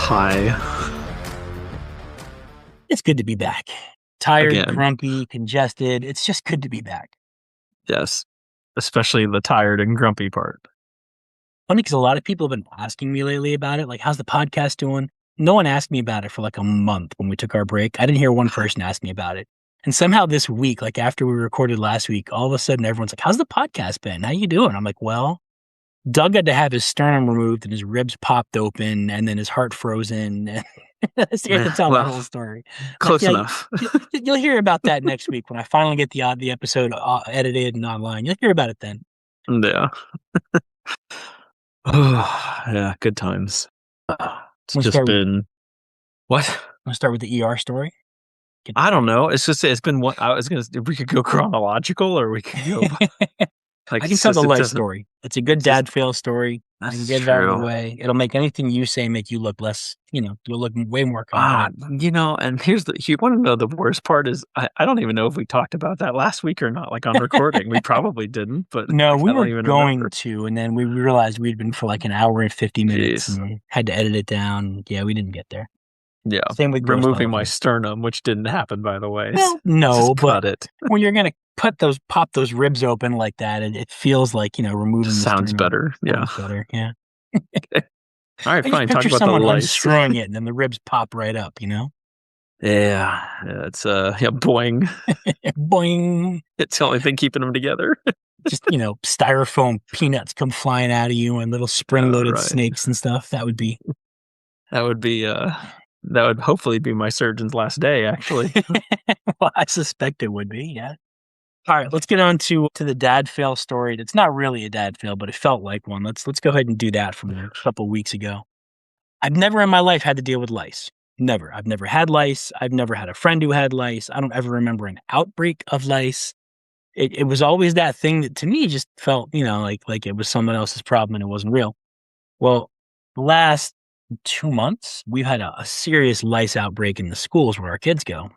Hi. It's good to be back. Tired, Again. grumpy, congested. It's just good to be back. Yes. Especially the tired and grumpy part. Funny because a lot of people have been asking me lately about it. Like, how's the podcast doing? No one asked me about it for like a month when we took our break. I didn't hear one person ask me about it. And somehow this week, like after we recorded last week, all of a sudden everyone's like, how's the podcast been? How you doing? I'm like, well, Doug had to have his sternum removed and his ribs popped open and then his heart frozen. So you have to tell that whole story. Close enough. You'll hear about that next week when I finally get the episode edited and online. You'll hear about it then. Yeah. Yeah, good times. It's just been... What? Want to start with the ER story? I don't know. It's been one. I was going to... We could go chronological or we could go... I can tell the Lice story. It's a good Dadfail story. I can get it out of the way. It'll make anything you say make you look less, you'll look way more confident. And you want to know the worst part is I don't even know if we talked about that last week or not, like on recording. We probably didn't, but no, we were going to, and then we realized we'd been for like an hour and 50 minutes and had to edit it down. Yeah, we didn't get there. Yeah. Same with removing my sternum, which didn't happen, by the way. Well, no, but it. When you're going to pop those ribs open like that, it feels like, removing sounds the better. Yeah. Sounds better. Yeah. Okay. All right, fine. Talk about someone the Lice. unscrewing it and then the ribs pop right up, Yeah. It's boing. Boing. It's the only thing keeping them together. Just, styrofoam peanuts come flying out of you and little spring-loaded snakes and stuff. That would hopefully be my surgeon's last day, actually. Well, I suspect it would be, yeah. All right, let's get on to the Dadfail story. It's not really a Dadfail, but it felt like one. Let's go ahead and do that from a couple weeks ago. I've never in my life had to deal with lice. Never. I've never had lice. I've never had a friend who had lice. I don't ever remember an outbreak of lice. It was always that thing that to me just felt, like it was someone else's problem and it wasn't real. Well, the last 2 months, we've had a serious lice outbreak in the schools where our kids go.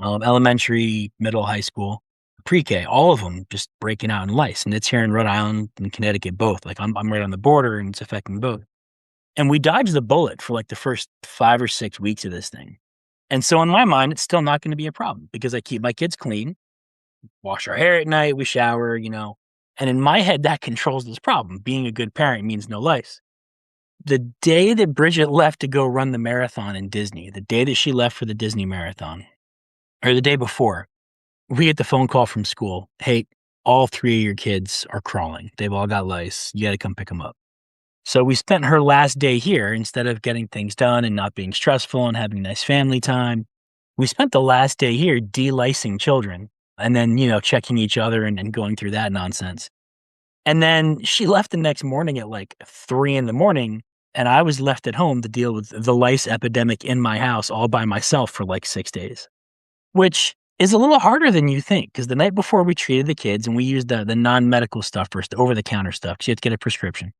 Elementary, middle, high school, pre-K, all of them just breaking out in lice. And it's here in Rhode Island and Connecticut both. Like I'm right on the border and it's affecting both. And we dodged the bullet for like the first 5 or 6 weeks of this thing. And so in my mind, it's still not going to be a problem because I keep my kids clean, wash our hair at night, we shower, And in my head, that controls this problem. Being a good parent means no lice. The day that Bridget left to go run the marathon in Disney, the day that she left for the Disney marathon, or the day before, we get the phone call from school. Hey, all 3 of your kids are crawling. They've all got lice. You got to come pick them up. So we spent her last day here instead of getting things done and not being stressful and having nice family time. We spent the last day here delicing children and then, checking each other and going through that nonsense. And then she left the next morning at like 3 a.m. and I was left at home to deal with the lice epidemic in my house all by myself for like 6 days, which is a little harder than you think because the night before we treated the kids and we used the non-medical stuff first, the over-the-counter stuff, because you have to get a prescription.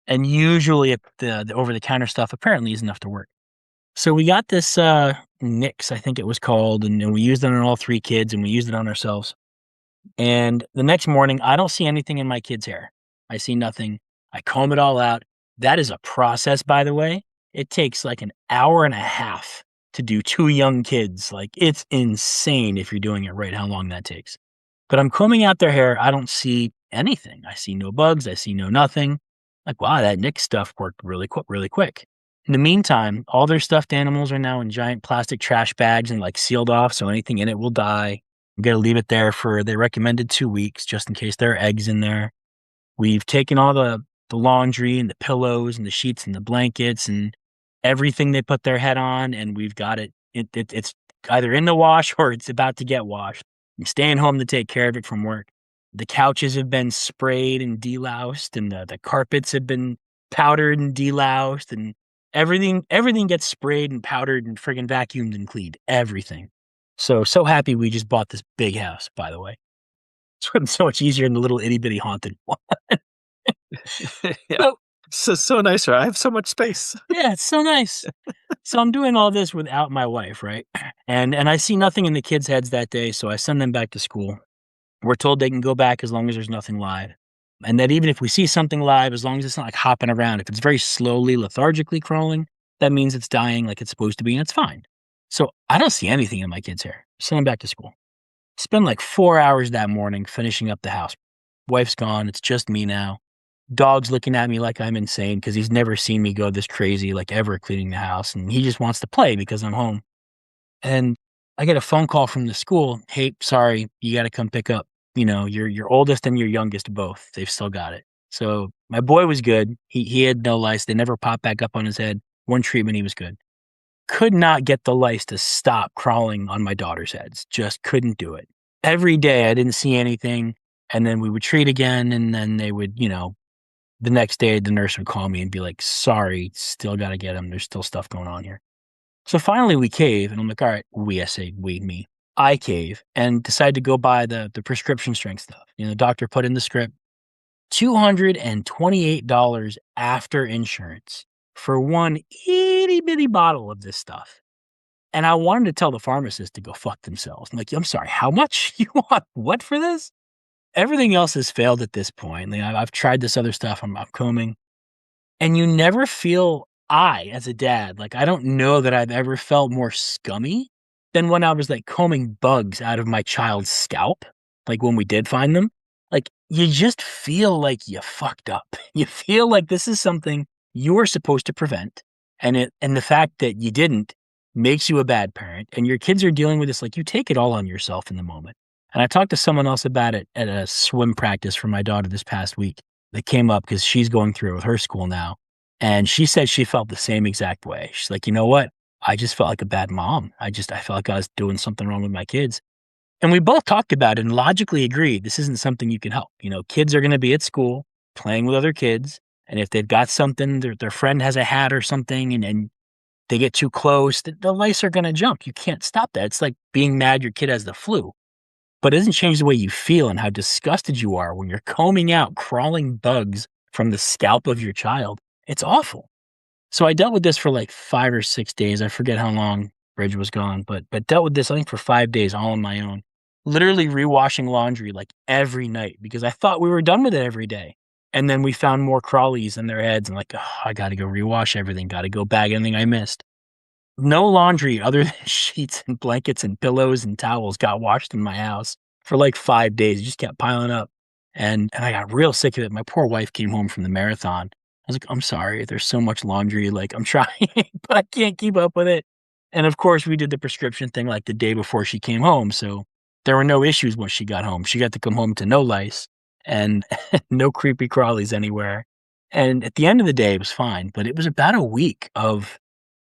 And usually the over-the-counter stuff apparently is enough to work. So we got this Nix, I think it was called, and we used it on all 3 kids and we used it on ourselves. And the next morning, I don't see anything in my kid's hair. I see nothing. I comb it all out. That is a process, by the way. It takes like an hour and a half to do 2 young kids. Like, it's insane if you're doing it right, how long that takes. But I'm combing out their hair. I don't see anything. I see no bugs. I see no nothing. Like, wow, that Nix stuff worked really quick. In the meantime, all their stuffed animals are now in giant plastic trash bags and like sealed off, so anything in it will die. I'm going to leave it there they recommended 2 weeks, just in case there are eggs in there. We've taken all the laundry and the pillows and the sheets and the blankets and everything they put their head on, and we've got it's either in the wash or it's about to get washed. I'm staying home to take care of it from work. The couches have been sprayed and deloused, and the carpets have been powdered and deloused, and everything gets sprayed and powdered and friggin' vacuumed and cleaned. Everything. So happy we just bought this big house, by the way. It's so much easier than the little itty-bitty haunted one. Yeah. So nice, right? I have so much space. Yeah, it's so nice. So I'm doing all this without my wife, right? And I see nothing in the kids' heads that day, so I send them back to school. We're told they can go back as long as there's nothing live. And that even if we see something live, as long as it's not like hopping around, if it's very slowly, lethargically crawling, that means it's dying like it's supposed to be, and it's fine. So I don't see anything in my kid's hair. Send him back to school. Spend like 4 hours that morning finishing up the house. Wife's gone. It's just me now. Dog's looking at me like I'm insane because he's never seen me go this crazy, like ever cleaning the house. And he just wants to play because I'm home. And I get a phone call from the school. Hey, sorry, you got to come pick up, your oldest and your youngest both. They've still got it. So my boy was good. He had no lice. They never popped back up on his head. One treatment, he was good. Could not get the lice to stop crawling on my daughter's heads. Just couldn't do it. Every day I didn't see anything. And then we would treat again. And then they would, the next day the nurse would call me and be like, sorry, still got to get him. There's still stuff going on here. So finally we cave. And I'm like, all right, me. I cave and decide to go buy the prescription strength stuff. The doctor put in the script, $228 after insurance for one itty bitty bottle of this stuff. And I wanted to tell the pharmacist to go fuck themselves. I'm like, I'm sorry, how much? You want what for this? Everything else has failed at this point. I've tried this other stuff. I'm combing. And you never feel, as a dad, like I don't know that I've ever felt more scummy than when I was like combing bugs out of my child's scalp. Like when we did find them, like you just feel like you fucked up. You feel like this is something you were supposed to prevent. And the fact that you didn't makes you a bad parent. And your kids are dealing with this, like you take it all on yourself in the moment. And I talked to someone else about it at a swim practice for my daughter this past week that came up because she's going through it with her school now. And she said she felt the same exact way. She's like, you know what? I just felt like a bad mom. I felt like I was doing something wrong with my kids. And we both talked about it and logically agreed this isn't something you can help. Kids are going to be at school playing with other kids. And if they've got something, their friend has a hat or something, and they get too close, the lice are going to jump. You can't stop that. It's like being mad your kid has the flu. But it doesn't change the way you feel and how disgusted you are when you're combing out crawling bugs from the scalp of your child. It's awful. So I dealt with this for like 5 or 6 days. I forget how long Bridge was gone, but dealt with this, I think, for 5 days all on my own. Literally rewashing laundry like every night because I thought we were done with it every day. And then we found more crawlies in their heads and like, oh, I got to go rewash everything. Got to go bag anything I missed. No laundry other than sheets and blankets and pillows and towels got washed in my house for like 5 days. It just kept piling up. And I got real sick of it. My poor wife came home from the marathon. I was like, I'm sorry, there's so much laundry. Like, I'm trying, but I can't keep up with it. And of course, we did the prescription thing like the day before she came home. So there were no issues when she got home. She got to come home to no lice and no creepy crawlies anywhere. And at the end of the day, it was fine. But it was about a week of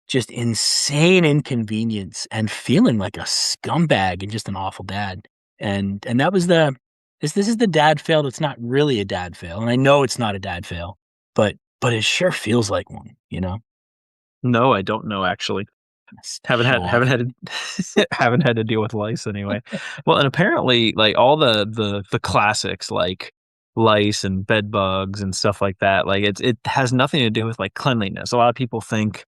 just insane inconvenience and feeling like a scumbag and just an awful dad. And that was this is the dad fail that's not really a dad fail. And I know it's not a dad fail, but it sure feels like one, No, I don't know actually. Haven't had haven't had to deal with lice anyway. Well, and apparently like all the classics like lice and bed bugs and stuff like that, like it has nothing to do with like cleanliness. A lot of people think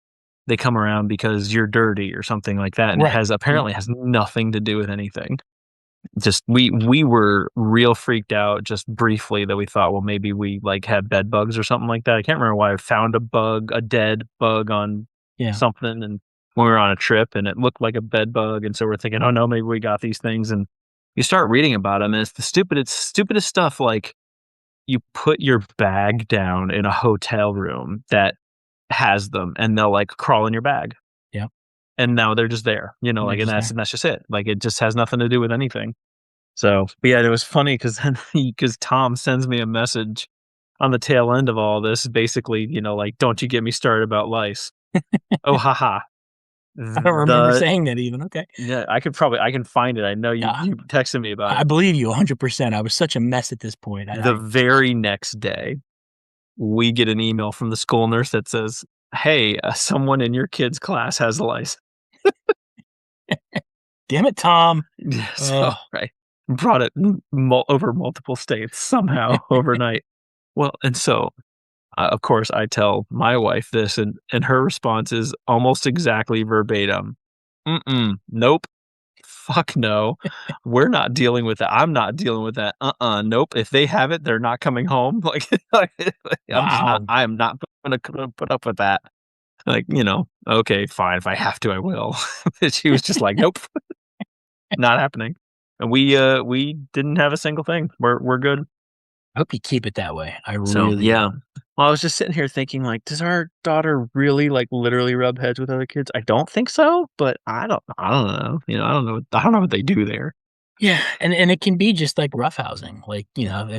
they come around because you're dirty or something like that, and it Right. has apparently has nothing to do with anything. Just we were real freaked out just briefly that we thought, well, maybe we like had bed bugs or something like that. I can't remember why I found a dead bug on Yeah. something, and when we were on a trip and it looked like a bed bug, and so we're thinking, oh no, maybe we got these things, and you start reading about them, and it's the stupidest stuff. Like you put your bag down in a hotel room that has them, and they'll like crawl in your bag. Yeah. And now they're just there, like, and that's just it. Like, it just has nothing to do with anything. So, but yeah, it was funny because Tom sends me a message on the tail end of all this, basically, like, don't you get me started about lice. Oh, haha. I don't remember saying that even. Okay. Yeah, I can find it. I know you texted me about I it. believe you 100%. I was such a mess at this point. The very next day, we get an email from the school nurse that says, hey, someone in your kid's class has lice. Damn it, Tom. So, right. Brought it over multiple states somehow overnight. Well, and so, of course, I tell my wife this, and her response is almost exactly verbatim. Nope. Fuck no. We're not dealing with that. I'm not dealing with that. Nope. If they have it, they're not coming home. Like, Wow. I'm not going to put up with that. Like, okay, fine. If I have to, I will. But she was just like, nope, not happening. And we didn't have a single thing. We're good. I hope you keep it that way. I So really yeah. do. Well, I was just sitting here thinking, like, does our daughter really like literally rub heads with other kids? I don't think so, but I don't know. I don't know what they do there. Yeah, and it can be just like roughhousing. Like, Yeah, they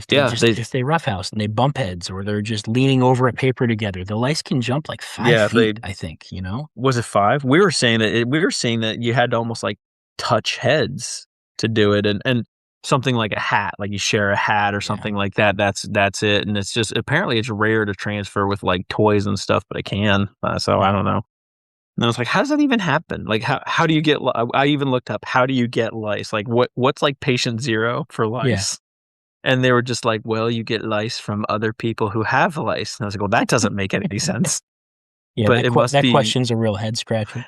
if they roughhouse and they bump heads or they're just leaning over a paper together, the lice can jump like 5 yeah, they feet, I think, you know? was it 5? We were saying that you had to almost like touch heads to do it, and something like a hat, like you share a hat or Yeah. something like that. That's it, and it's just apparently it's rare to transfer with like toys and stuff, but it can. So I Yeah. don't know. And I was like, how does that even happen? Like, how do you get? I even looked up how do you get lice? Like, what's like patient zero for Yeah. lice? And they were just like, well, you get lice from other people who have lice. And I was like, well, that doesn't make any sense. Yeah, But that question's a real head scratcher.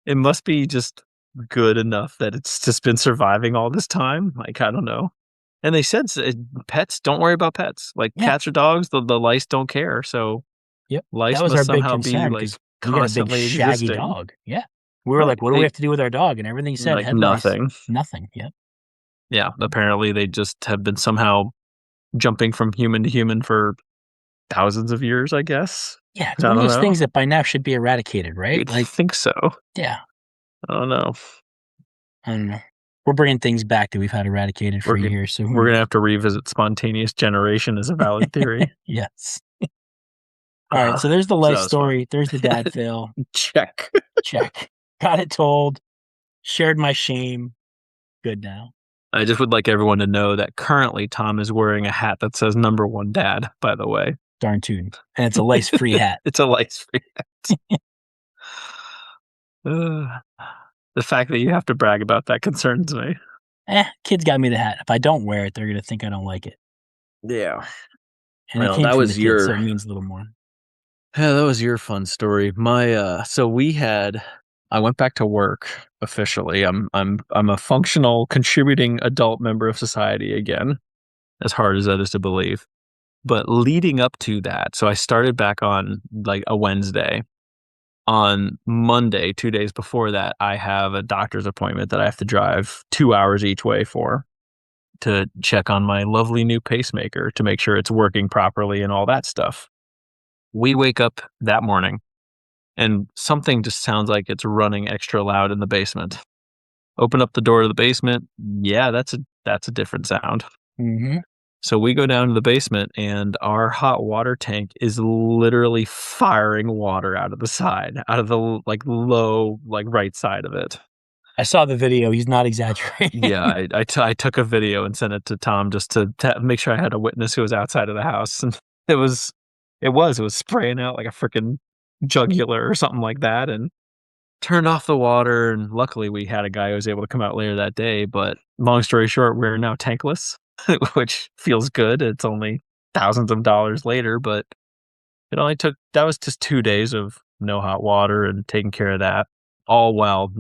it must be just good enough that it's just been surviving all this time. Like, I don't know. And they said pets, don't worry about pets. Like Yeah. cats or dogs, the lice don't care. So Yep. That lice was must our big somehow be concern like because we got a big constantly shaggy existing. dog. Yeah. We were Right. like, "What do we have to do with our dog?" And everything said, Like "Head lice." nothing. Nothing. Yep. Yeah. Apparently they just have been somehow jumping from human to human for thousands of years, I guess. Yeah, it's I one of don't those know. things that by now should be eradicated, right? You'd Like, think so. yeah, I don't know. I don't know. We're bringing things back that we've had eradicated for We're g years, so who we're gonna knows? have to revisit spontaneous generation as a valid theory. Yes. Alright, so there's the So life that was fun. story, there's the dad fail. Check. Check. Got it told, shared my shame, good now. I just would like everyone to know that currently Tom is wearing a hat that says "Number 1 Dad," by the way. Darn tootin'. And it's a lice-free hat. It's a lice-free hat. Ugh. The fact that you have to brag about that concerns me. Kids got me the hat. If I don't wear it, they're gonna think I don't like it. Yeah. And it Well, came that from the was kids, so your it means a little more. yeah, that was your fun story. So I went back to work officially. I'm a functional, contributing adult member of society again, as hard as that is to believe. But leading up to that, so I started back on like a Wednesday. On Monday, 2 days before that, I have a doctor's appointment that I have to drive 2 hours each way for to check on my lovely new pacemaker to make sure it's working properly and all that stuff. We wake up that morning and something just sounds like it's running extra loud in the basement. Open up the door to the basement. Yeah, that's a different sound. Mhm. So we go down to the basement and our hot water tank is literally firing water out of the side, out of the like low, like right side of it. I saw the video, he's not exaggerating. Yeah, I took a video and sent it to Tom just to make sure I had a witness who was outside of the house, and it was it was spraying out like a freaking jugular or something like that, and turned off the water, and luckily we had a guy who was able to come out later that day. But long story short, we're now tankless, which feels good. It's only thousands of dollars later, but it only took that was just 2 days of no hot water and taking care of that, all while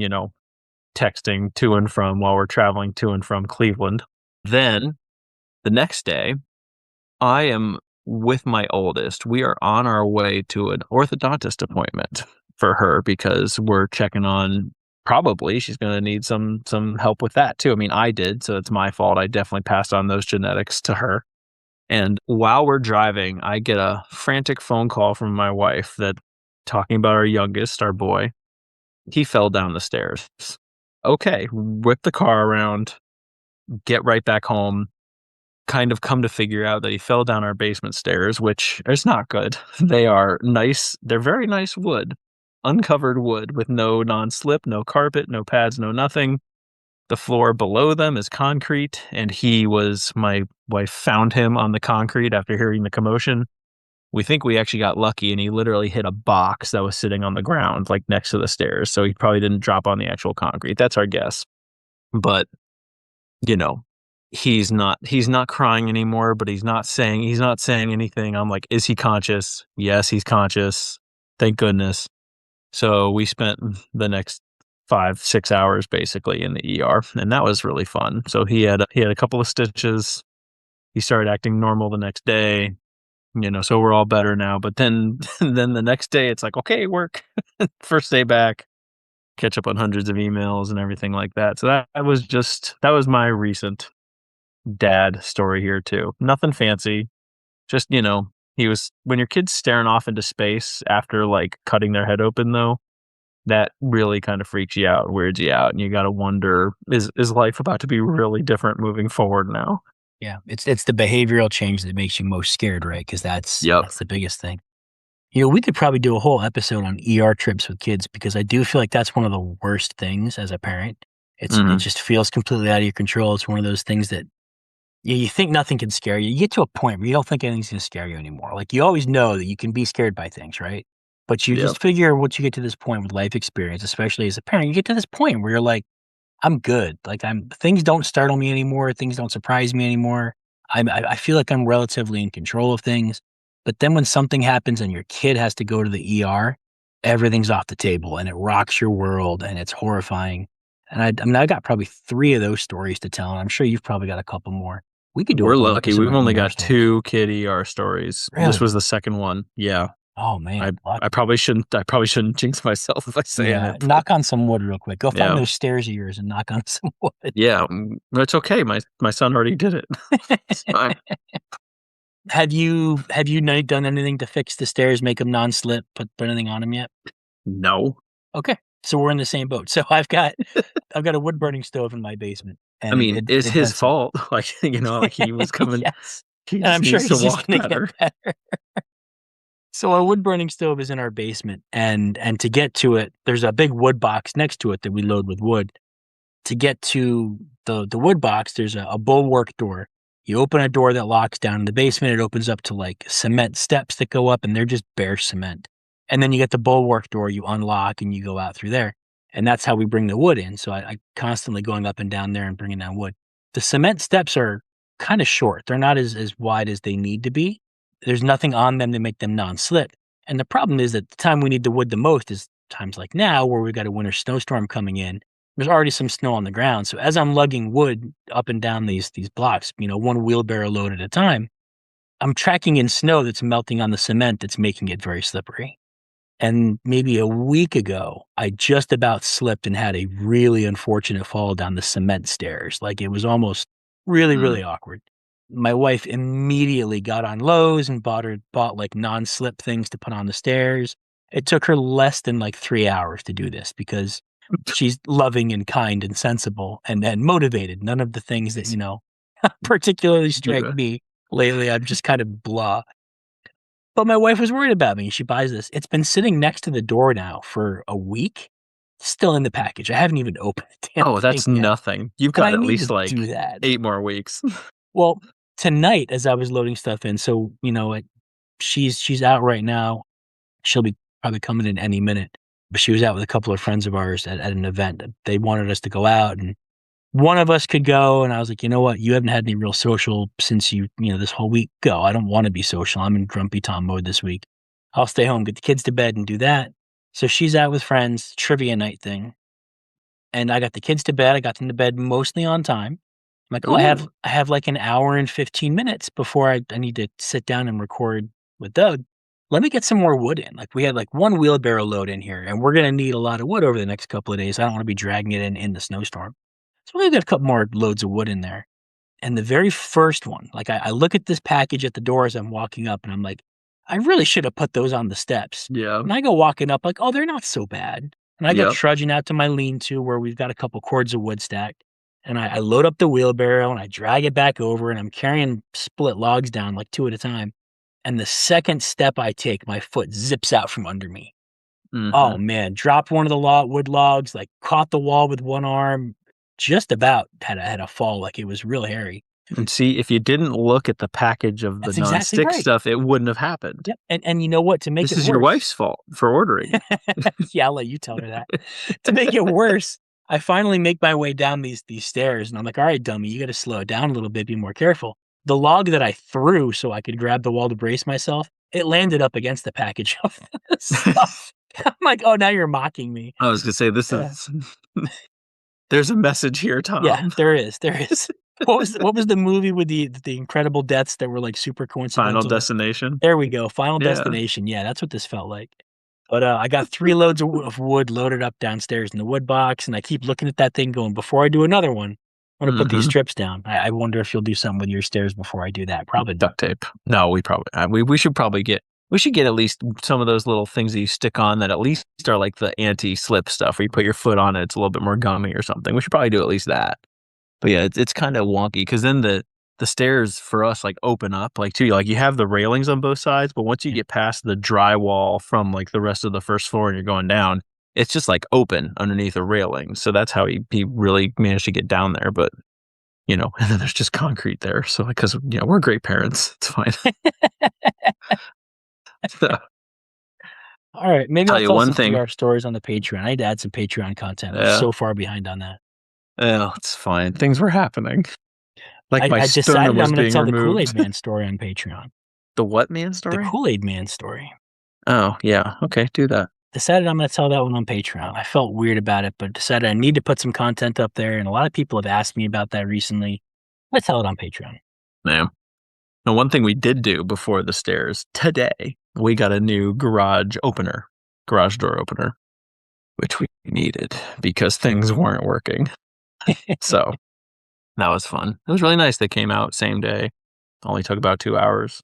texting to and from while we're traveling to and from Cleveland. Then the next day, I am with my oldest. We are on our way to an orthodontist appointment for her because we're checking on probably she's going to need some help with that too. I mean, I did, so it's my fault. I definitely passed on those genetics to her. And while we're driving, I get a frantic phone call from my wife that talking about our youngest, our boy. He fell down the stairs. Okay, whip the car around, get right back home, kind of come to figure out that he fell down our basement stairs, which is not good. They are nice. They're very nice wood, uncovered wood with no non-slip, no carpet, no pads, no nothing. The floor below them is concrete, and my wife found him on the concrete after hearing the commotion. We think we actually got lucky, and he literally hit a box that was sitting on the ground, like next to the stairs. So he probably didn't drop on the actual concrete. That's our guess. But you know, he's not crying anymore, but he's not saying anything. I'm like, "Is he conscious?" "Yes, he's conscious." Thank goodness. So we spent the next 5, 6 hours basically in the ER, and that was really fun. So he had a couple of stitches. He started acting normal the next day. So we're all better now. But then then the next day it's like, okay, work. First day back, catch up on hundreds of emails and everything like that. So that was my recent dad story here too. Nothing fancy. Just, he was when your kid's staring off into space after like cutting their head open though, that really kind of freaks you out, weirds you out, and you gotta wonder, is life about to be really different moving forward now? Yeah, it's the behavioral change that makes you most scared, right? Because Yep. that's the biggest thing. We could probably do a whole episode on ER trips with kids because I do feel like that's one of the worst things as a parent. It Mhm. just feels completely out of your control. It's one of those things that you think nothing can scare you. You get to a point where you don't think anything's gonna scare you anymore. Like, you always know that you can be scared by things, right? But you Yep. just figure once you get to this point with life experience, especially as a parent, you get to this point where you're like, I'm good. Like, I'm things don't startle me anymore. Things don't surprise me anymore. I feel like I'm relatively in control of things. But then when something happens and your kid has to go to the ER, everything's off the table and it rocks your world and it's horrifying. And I mean, I got probably 3 of those stories to tell, and I'm sure you've probably got a couple more. We could do a We're whole lucky. episode We've on only ER got stories. 2 kid ER stories. This Really? was the second one. Yeah. Oh, I man, I lucky. probably shouldn't jinx myself by saying Yeah, it, but knock on some wood real quick. Go find yeah. those stairs of yours and knock on some wood. Yeah, it's okay. My son already did it. It's fine. Have you done anything to fix the stairs, make them non-slip, put anything on them yet? No. Okay, so we're in the same boat. So I've got a wood burning stove in my basement, I and mean, it's it his vents it. fault. Like, like he was coming Yes, he and just I'm sure needs to he's just walk gonna get better. better. So our wood burning stove is in our basement, and to get to it, there's a big wood box next to it that we load with wood. To get to the wood box, there's a bulwark door. You open a door that locks down in the basement, it opens up to, like, cement steps that go up, and they're just bare cement. And then you get the bulwark door, you unlock, and you go out through there. And that's how we bring the wood in, so I constantly going up and down there and bringing down wood. The cement steps are kinda short, they're not as wide as they need to be. There's nothing on them to make them non-slip, and the problem is that the time we need the wood the most is times like now where we've got a winter snowstorm coming in. There's already some snow on the ground, so as I'm lugging wood up and down these blocks, one wheelbarrow load at a time, I'm tracking in snow that's melting on the cement that's making it very slippery. And maybe a week ago, I just about slipped and had a really unfortunate fall down the cement stairs. Like, it was almost really, Mm. really awkward. My wife immediately got on Lowe's and bought like non-slip things to put on the stairs. It took her less than like 3 hours to do this because she's loving and kind and sensible and motivated. None of the things that, particularly strike Yeah. me lately. I'm just kind of blah. But my wife was worried about me. She buys this. It's been sitting next to the door now for a week, still in the package. I haven't even opened the damn Oh, thing that's yet, nothing. You've and got I at need least, to do like, that. 8 more weeks. Well, tonight as I was loading stuff in, so, she's out right now. She'll be probably coming in any minute, but she was out with a couple of friends of ours at an event. They wanted us to go out, and one of us could go, and I was like, "You know what? You haven't had any real social since this whole week. Go. I don't wanna be social. I'm in grumpy Tom mode this week. I'll stay home, get the kids to bed, and do that." So she's out with friends, trivia night thing, and I got the kids to bed. I got them to bed mostly on time. I'm like, "Oh, Ooh. I have, like, an hour and 15 minutes before I need to sit down and record with Doug. Let me get some more wood in." Like, we had, like, 1 wheelbarrow load in here, and we're gonna need a lot of wood over the next couple of days. I don't wanna be dragging it in the snowstorm. So we got a couple more loads of wood in there. And the very first one, like, I look at this package at the door as I'm walking up, and I'm like, I really should have put those on the steps. Yeah. And I go walking up like, oh, they're not so bad. And I go Yep. trudging out to my lean-to where we've got a couple cords of wood stacked. And I load up the wheelbarrow and I drag it back over, and I'm carrying split logs down like 2 at a time. And the second step I take, my foot zips out from under me. Oh, Mhm. man, dropped one of the wood logs, like, caught the wall with one arm, just about had a fall, like, it was real hairy. And see, if you didn't look at the package of the That's exactly nonstick right. stuff, it wouldn't have happened. Yep, and you know what? To make This it is your worse wife's fault for ordering. yeah, I'll let you tell her that. To make it worse, I finally make my way down these stairs, and I'm like, "Alright, dummy, you gotta slow it down a little bit, be more careful." The log that I threw so I could grab the wall to brace myself, it landed up against the package of stuff. I'm like, "Oh, now you're mocking me." I was gonna say, this Uh, is there's a message here, yeah, Tom. there is, there is. What was the movie with the incredible deaths that were like super Final coincidental? Destination. There we go. Final Yeah. Destination. Yeah, that's what this felt like. But I got 3 loads of wood loaded up downstairs in the wood box, and I keep looking at that thing going, before I do another one, I'm gonna put these Mhm. strips down. I wonder if you'll do something with your stairs before I do that. Probably not. Duct tape. No, we probably we should probably get at least some of those little things that you stick on that at least are like the anti-slip stuff where you put your foot on it, it's a little bit more gummy or something. We should probably do at least that. But yeah, it's kinda wonky because then the stairs for us, like, open up, like, too, like, you have the railings on both sides, but once you Yeah. get past the drywall from, like, the rest of the first floor and you're going down, it's just, like, open underneath a railing, so that's how he really managed to get down there, but, and then there's just concrete there, so, like, 'cause, we're great parents, it's fine. So, All right, maybe tell I'll you tell one some thing. PR stories on the Patreon. I need to add some Patreon content. I'm Yeah, so far behind on that. yeah, it's fine, things were happening, like, my I sternum decided I'm was gonna being tell the removed. Kool-Aid Man story on Patreon. The what man The story? Kool-Aid Man story. Oh, yeah, okay, do that. Decided I'm gonna tell that one on Patreon. I felt weird about it, but decided I need to put some content up there, and a lot of people have asked me about that recently. I'm gonna tell it on Patreon. Yeah. Now, one thing we did do before the stairs today, we got a new garage door opener, which we needed because things weren't working. So that was fun. It was really nice. They came out same day. Only took about 2 hours.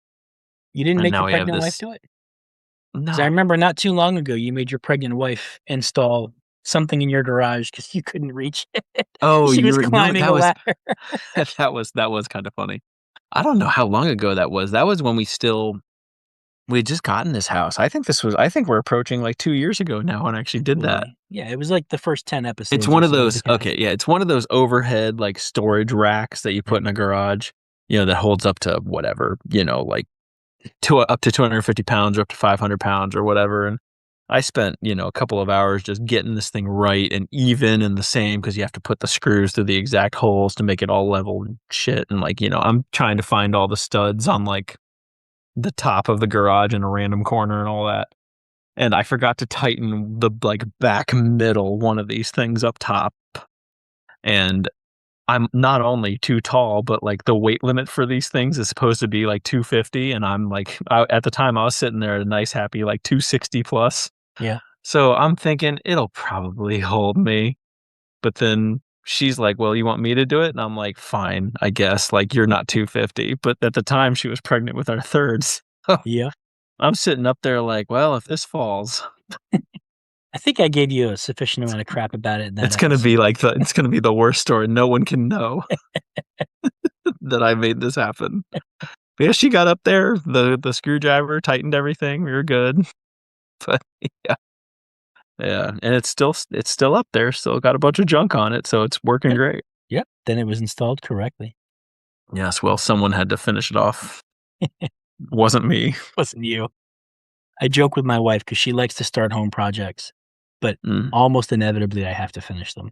You didn't And make now your we have pregnant wife this. do it? 'Cause I No. remember not too long ago, you made your pregnant wife install something in your garage because you couldn't reach it. Oh, She was no, climbing a ladder. that was kind of funny. I don't know how long ago that was. That was when we had just gotten this house. I think we're approaching like 2 years ago now when I actually did that. Probably. Yeah, it was like the first 10 It's episodes or one of so of the those cast. okay, yeah, it's one of those overhead, like, storage racks that you put Right. in a garage, that holds up to whatever, like, up to 250 pounds or up to 500 pounds or whatever, and I spent, a couple of hours just getting this thing right and even and the same because you have to put the screws through the exact holes to make it all level and shit, and, like, I'm trying to find all the studs on, like, the top of the garage in a random corner and all that, and I forgot to tighten the, like, back middle one of these things up top, and I'm not only too tall, but, like, the weight limit for these things is supposed to be, like, 250, and I'm, like at the time, I was sitting there at a nice happy, like, 260 plus. Yeah. So, I'm thinking, "It'll probably hold me," but then she's like, "Well, you want me to do it?" And I'm like, "Fine, I guess, like, you're not 250," but at the time, she was pregnant with our 3rd, so Yeah. I'm sitting up there like, "Well, if this falls, I think I gave you a sufficient amount of crap about it in that episode. it's gonna be the worst story. No one can know that I made this happen." But yeah, she got up there, the screwdriver tightened everything, we were good. But yeah, yeah, and it's still up there, still got a bunch of junk on it, so it's working Good. great. Yep. Then it was installed correctly. Yes, well, someone had to finish it off. Wasn't me. Wasn't you. I joke with my wife because she likes to start home projects, but Mm. almost inevitably I have to finish them.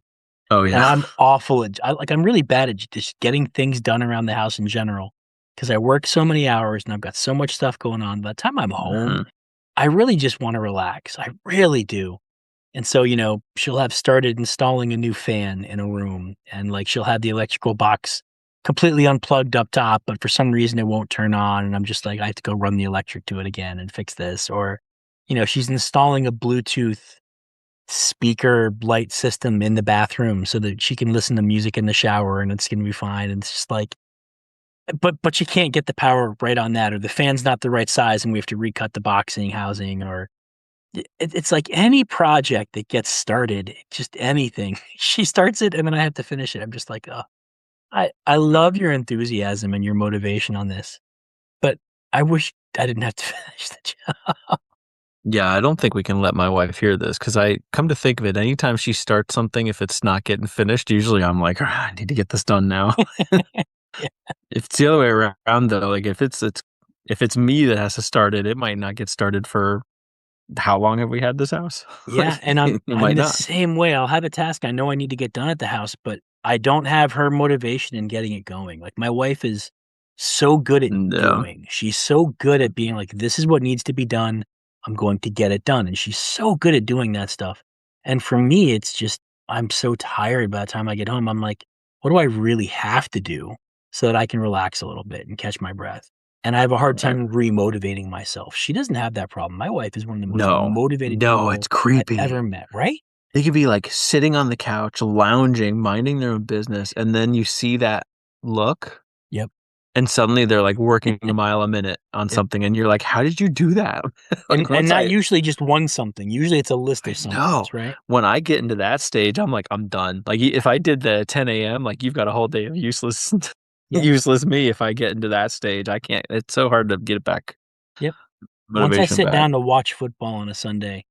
Oh, And yeah. I'm awful at I'm really bad at just getting things done around the house in general because I work so many hours and I've got so much stuff going on. By the time I'm home, Mhm. I really just wanna relax. I really do. And so, she'll have started installing a new fan in a room, and, like, she'll have the electrical box completely unplugged up top, but for some reason it won't turn on, and I'm just like, "I have to go run the electric to it again and fix this," or, she's installing a Bluetooth speaker light system in the bathroom so that she can listen to music in the shower and it's gonna be fine, and it's just like but you can't get the power right on that, or the fan's not the right size and we have to recut the boxing housing, or it's like any project that gets started, just anything. She starts it and then I have to finish it. I'm just like, "Oh, I love your enthusiasm and your motivation on this, but I wish I didn't have to finish the job." Yeah, I don't think we can let my wife hear this because I come to think of it, anytime she starts something, if it's not getting finished, usually I'm like, "Ah, I need to get this done now." Yeah. If it's the other way around, though, like, if it's me that has to start it, it might not get started for how long have we had this house? Yeah, Like, and I'm it I'm might the not. same way. I'll have a task I know I need to get done at the house, but I don't have her motivation in getting it going. Like, my wife is so good at Yeah. doing. She's so good at being like, "This is what needs to be done. I'm going to get it done," and she's so good at doing that stuff. And for me, it's just I'm so tired by the time I get home. I'm like, what do I really have to do so that I can relax a little bit and catch my breath? And I have a hard Right. time re-motivating myself. She doesn't have that problem. My wife is one of the most No. motivated No, it's people I've ever creepy. met, right? They could be, like, sitting on the couch, lounging, minding their own business, and then you see that look, Yep. and suddenly they're, like, working a mile a minute on Yep. something, and you're like, "How did you do that?" Like, And once not I usually just one something. Usually it's a list I of know. somethings, right? When I get into that stage, I'm like, "I'm done." Like, I if I did the 10 AM, like, you've got a whole day of useless Yeah. useless me if I get into that stage. I can't it's so hard to get it back Yep. Once I motivation sit back. down to watch football on a Sunday,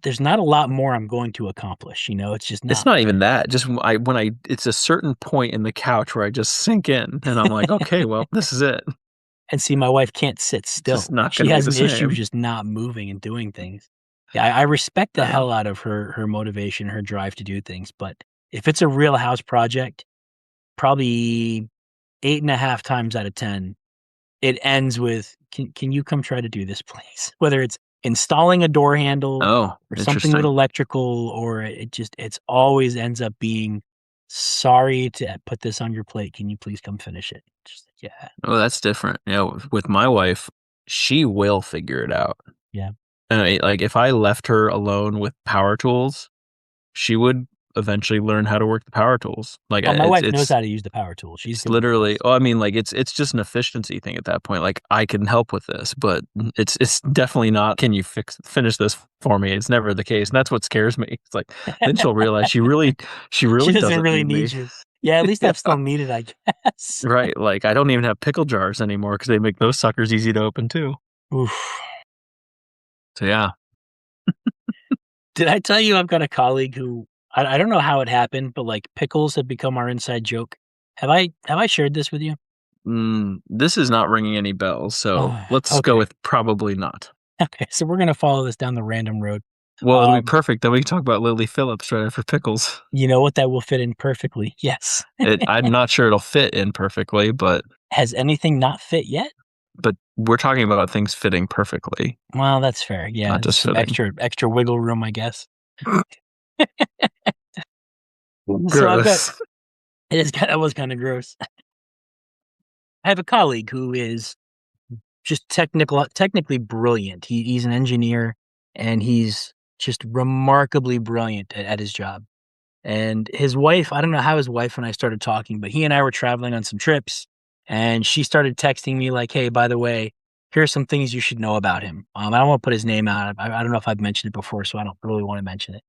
there's not a lot more I'm going to accomplish, it's just It's not. not even that, just when I it's a certain point in the couch where I just sink in, and I'm like, "Okay, well, this is it. And see, my wife can't sit Just still. not She gonna be has the an issue same." just not moving and doing things. Yeah, I respect the Uh, hell out of her motivation, her drive to do things, but if it's a real house project, probably 8.5 times out of 10, it ends with, "Can you come try to do this, please?" Whether it's installing a door handle oh, or something with interesting. electrical, or it's always ends up being, "Sorry to put this on your plate. Can you please come finish it?" Just like, yeah, Oh, that's different. Yeah, with my wife, she will figure it out. yeah. Like, if I left her alone with power tools, she would eventually learn how to work the power tools. Like, Oh, my wife knows how to use the power tool. She's it's good with literally those. oh, I mean, like, it's just an efficiency thing at that point, like, I can help with this, but it's definitely not, "Can you finish this for me?" It's never the case, and that's what scares me. It's like, then she'll realize she She really doesn't doesn't really need need me. you. Yeah, at least Yeah, I'm still needed, I guess. right, like, I don't even have pickle jars anymore because they make those suckers easy to open too. Oof. So, yeah. Did I tell you I've got a colleague who I don't know how it happened, but, like, pickles have become our inside joke. Have I shared this with you? This is not ringing any bells, so Oh, let's go okay. with probably not. Okay, so we're gonna follow this down the random road. Well, it'll be Um, perfect, then we can talk about Lily Phillips right after pickles. you know what? That will fit in perfectly. Yes. I'm not sure it'll fit in perfectly, Has anything not fit yet? but we're talking about things fitting perfectly, Well, that's fair. Yeah, not there's just some fitting. extra wiggle room, I guess. So I've got Gross. it is that was kinda gross. I have a colleague who is just technically brilliant. He's an engineer, and he's just remarkably brilliant at his job. And his wife, I don't know how his wife and I started talking, but he and I were traveling on some trips, and she started texting me like, "Hey, by the way, here are some things you should know about him." I don't wanna put his name out. I don't know if I've mentioned it before, so I don't really wanna mention it.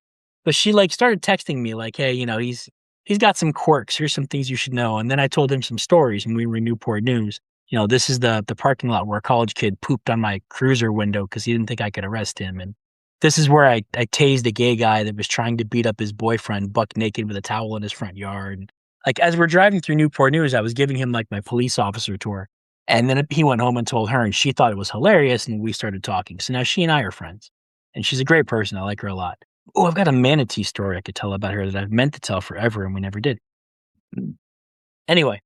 But she, like, started texting me like, "Hey, he's got some quirks. Here's some things you should know." And then I told him some stories, and we were in Newport News. This is the parking lot where a college kid pooped on my cruiser window because he didn't think I could arrest him, and this is where I tased a gay guy that was trying to beat up his boyfriend buck naked with a towel in his front yard. Like, as we're driving through Newport News, I was giving him, like, my police officer tour, and then he went home and told her, and she thought it was hilarious, and we started talking. So now she and I are friends, and she's a great person. I like her a lot. Oh, I've got a manatee story I could tell about her that I've meant to tell forever, and we never did. Anyway,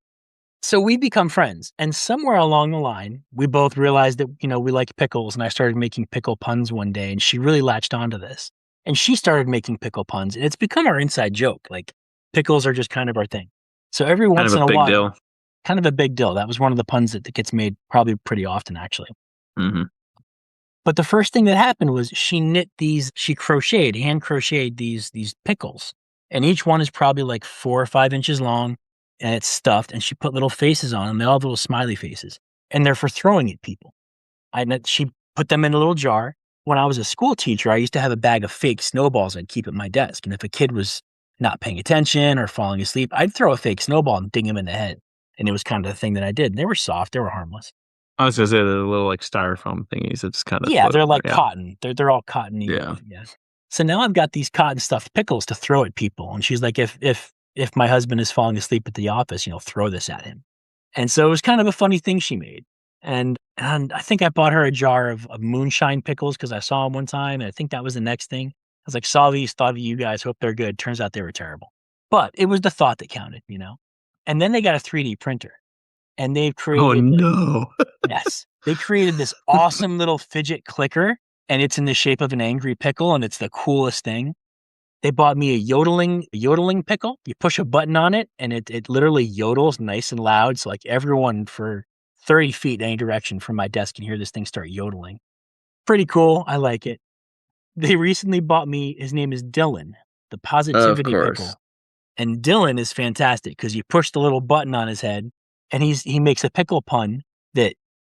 so we become friends, and somewhere along the line, we both realized that, we like pickles, and I started making pickle puns one day, and she really latched onto this. And she started making pickle puns, and it's become our inside joke. Like, pickles are just kind of our thing. So every Kind of once a in a big while, deal. kind of a big deal. That was one of the puns that gets made probably pretty often, actually. Mhm. But the first thing that happened was she crocheted, hand crocheted these pickles. And each one is probably like 4 or 5 inches long, and it's stuffed, and she put little faces on them. They all have little smiley faces, and they're for throwing at people. She put them in a little jar. When I was a school teacher, I used to have a bag of fake snowballs I'd keep at my desk. And if a kid was not paying attention or falling asleep, I'd throw a fake snowball and ding him in the head. And it was kind of the thing that I did. They were soft, they were harmless. I was gonna say the little, like, styrofoam thingies that just kinda Yeah, float they're around, like yeah. cotton. They're all cottony. Yeah. Yeah. So now I've got these cotton stuffed pickles to throw at people. And she's like, if my husband is falling asleep at the office, throw this at him. And so it was kind of a funny thing she made. And I think I bought her a jar of moonshine pickles because I saw them one time, and I think that was the next thing. I was like, "Saw these, thought of you guys, hope they're good." Turns out they were terrible. But it was the thought that counted. And then they got a 3D printer, and they've Oh, created no. yes, they created this awesome little fidget clicker, and it's in the shape of an angry pickle, and it's the coolest thing. They bought me a yodeling pickle. You push a button on it, and it literally yodels nice and loud. So like everyone for 30 feet in any direction from my desk can hear this thing start yodeling. Pretty cool. I like it. They recently bought me. His name is Dylan, the Of Positivity course. Pickle, and Dylan is fantastic because you push the little button on his head, and he makes a pickle pun that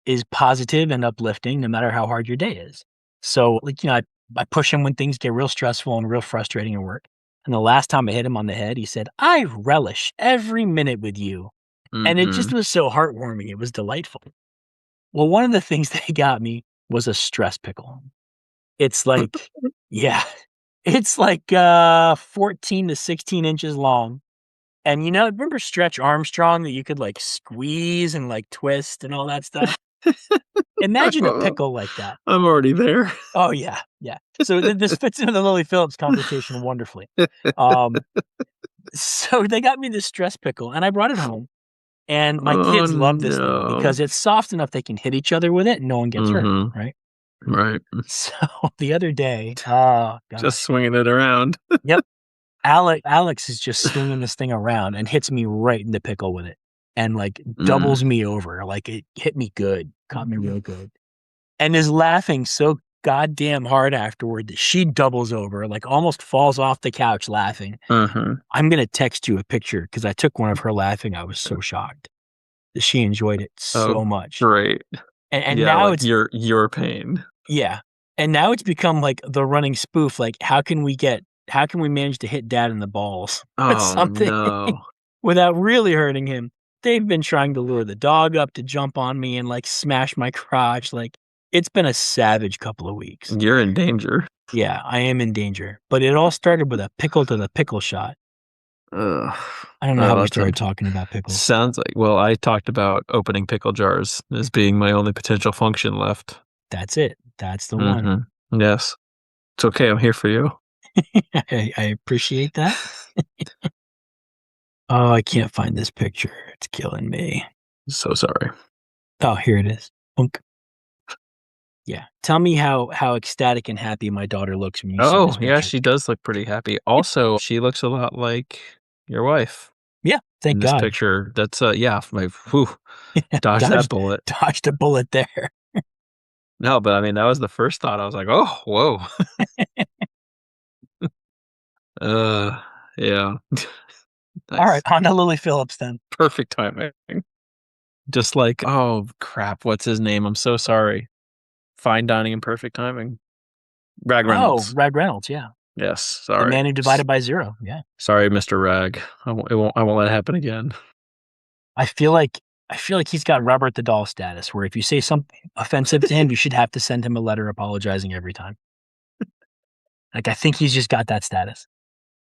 is positive and uplifting, no matter how hard your day is. So, like, I push him when things get real stressful and real frustrating at work. And the last time I hit him on the head, he said, "I relish every minute with you." And it just Mhm. was so heartwarming. It was delightful. Well, one of the things they got me was a stress pickle. It's like, yeah, it's like 14 to 16 inches long. And remember Stretch Armstrong that you could like squeeze and like twist and all that stuff? Imagine a pickle like that. I'm already there. Oh yeah, yeah. So this fits into the Lily Phillips conversation wonderfully. Um, so they got me this stress pickle, and I brought it home, and my Oh, kids love this thing no. because it's soft enough they can hit each other with it, and no one gets hurt, Mhm. right? Right. So the other day, oh Just gosh, swinging it around. yep, Alex is just swinging this thing around and hits me right in the pickle with it, and like Mm. doubles me over, like it hit me good, caught me real good. And is laughing so goddamn hard afterward that she doubles over, like, almost falls off the couch laughing. Mhm. I'm gonna text you a picture because I took one of her laughing. I was so shocked that she enjoyed it Oh, so much. great. And Yeah, now like it's your pain. yeah. And now it's become, like, the running spoof, like, how can we manage to hit dad in the balls with Oh, something no. without really hurting him? They've been trying to lure the dog up to jump on me and, like, smash my crotch, like, it's been a savage couple of weeks. You're in danger. Yeah, I am in danger, but it all started with a pickle to the pickle shot. Ugh. I don't know how Oh, we that's started talking about pickles. sounds like well, I talked about opening pickle jars as being my only potential function left. That's it. That's the one. Mhm. Yes. It's okay, I'm here for you. I appreciate that. Oh, I can't find this picture. It's killing me. So sorry. Oh, here it is. Unk. Yeah. Tell me how ecstatic and happy my daughter looks when you see Oh, this yeah, picture. she does look pretty happy. Also, she looks a lot like your wife Yeah, in thank this God. picture. That's, yeah, my whew, dodge that Dodged bullet. dodged a bullet there. No, but I mean, that was the first thought. I was like, "Oh, whoa." Uh, yeah. All right, Nice. on to Lily Phillips then. Perfect timing. Just like, oh, crap, what's his name? I'm so sorry. Fine dining and perfect timing. Rag Oh, Reynolds. Rag Reynolds, yeah. Yes, The sorry. man who divided by zero. Yeah. Sorry, Mr. Rag. I won't let it happen again. I feel like I feel like he's got Robert the Doll status, where if you say something offensive to him, you should have to send him a letter apologizing every time. Like, I think he's just got that status.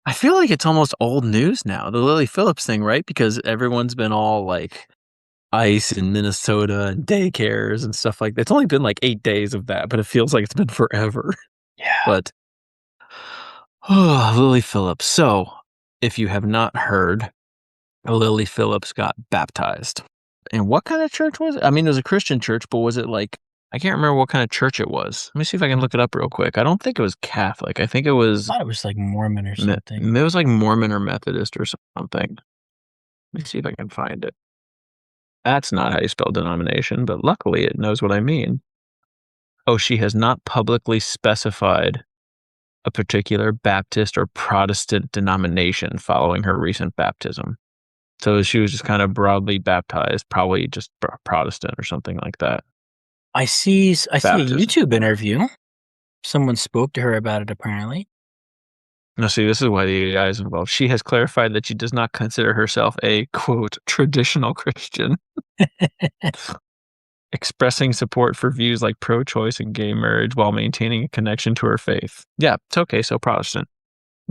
I feel like it's almost old news now, the Lily Phillips thing, right? Because everyone's been all like ice in Minnesota and daycares and stuff like that. It's only been like 8 days of that, but it feels like it's been forever. Yeah. But oh, Lily Phillips. So, if you have not heard, Lily Phillips got baptized. And what kind of church was it? I mean, it was a Christian church, but was it like I can't remember what kind of church it was. Let me see if I can look it up real quick. I don't think it was Catholic. I think it was Thought it was like Mormon or something. it was like Mormon or Methodist or something. Let me see if I can find it. That's not how you spell denomination, but luckily it knows what I mean. Oh, she has not publicly specified a particular Baptist or Protestant denomination following her recent baptism. So she was just kind of broadly baptized, probably just Protestant or something like that. I see a Baptist. YouTube interview. Someone spoke to her about it apparently. No, see, this is why the AI is involved. She has clarified that she does not consider herself a, quote, traditional Christian, expressing support for views like pro-choice and gay marriage while maintaining a connection to her faith. Yeah, it's okay, so Protestant.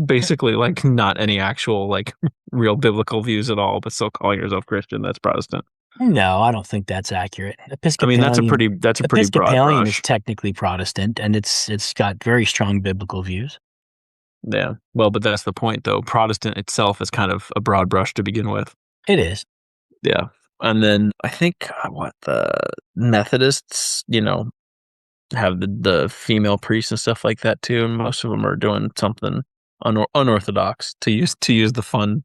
Basically, like, not any actual, like, real biblical views at all, but still calling herself Christian, that's Protestant. No, I don't think that's accurate. I mean, Episcopalian that's a pretty broad Episcopalian is brush. technically Protestant, and it's got very strong biblical views. Yeah. Well, but that's the point, though. Protestant itself is kind of a broad brush to begin with. It is. Yeah. And then I think what the Methodists, have the female priests and stuff like that too, and most of them are doing something unorthodox, to use the fun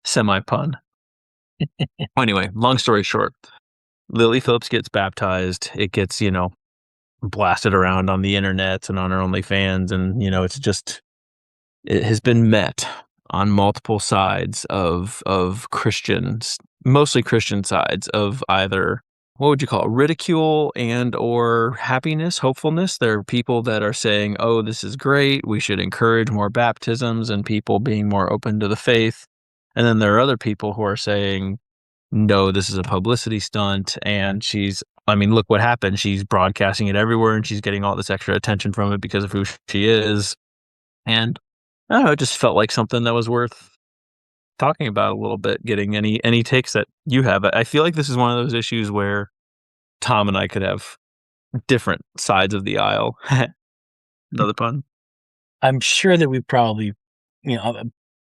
semi pun. Anyway, long story short, Lily Phillips gets baptized. It gets, blasted around on the internet and on her OnlyFans, and it has been met on multiple sides of Christians, mostly Christian sides, of either, what would you call it, ridicule and or happiness, hopefulness. There are people that are saying, "Oh, this is great. We should encourage more baptisms and people being more open to the faith." And then there are other people who are saying, "No, this is a publicity stunt." And look what happened. She's broadcasting it everywhere and she's getting all this extra attention from it because of who she is. And I don't know, it just felt like something that was worth talking about a little bit, getting any takes that you have. I feel like this is one of those issues where Tom and I could have different sides of the aisle. Another pun. I'm sure that we probably,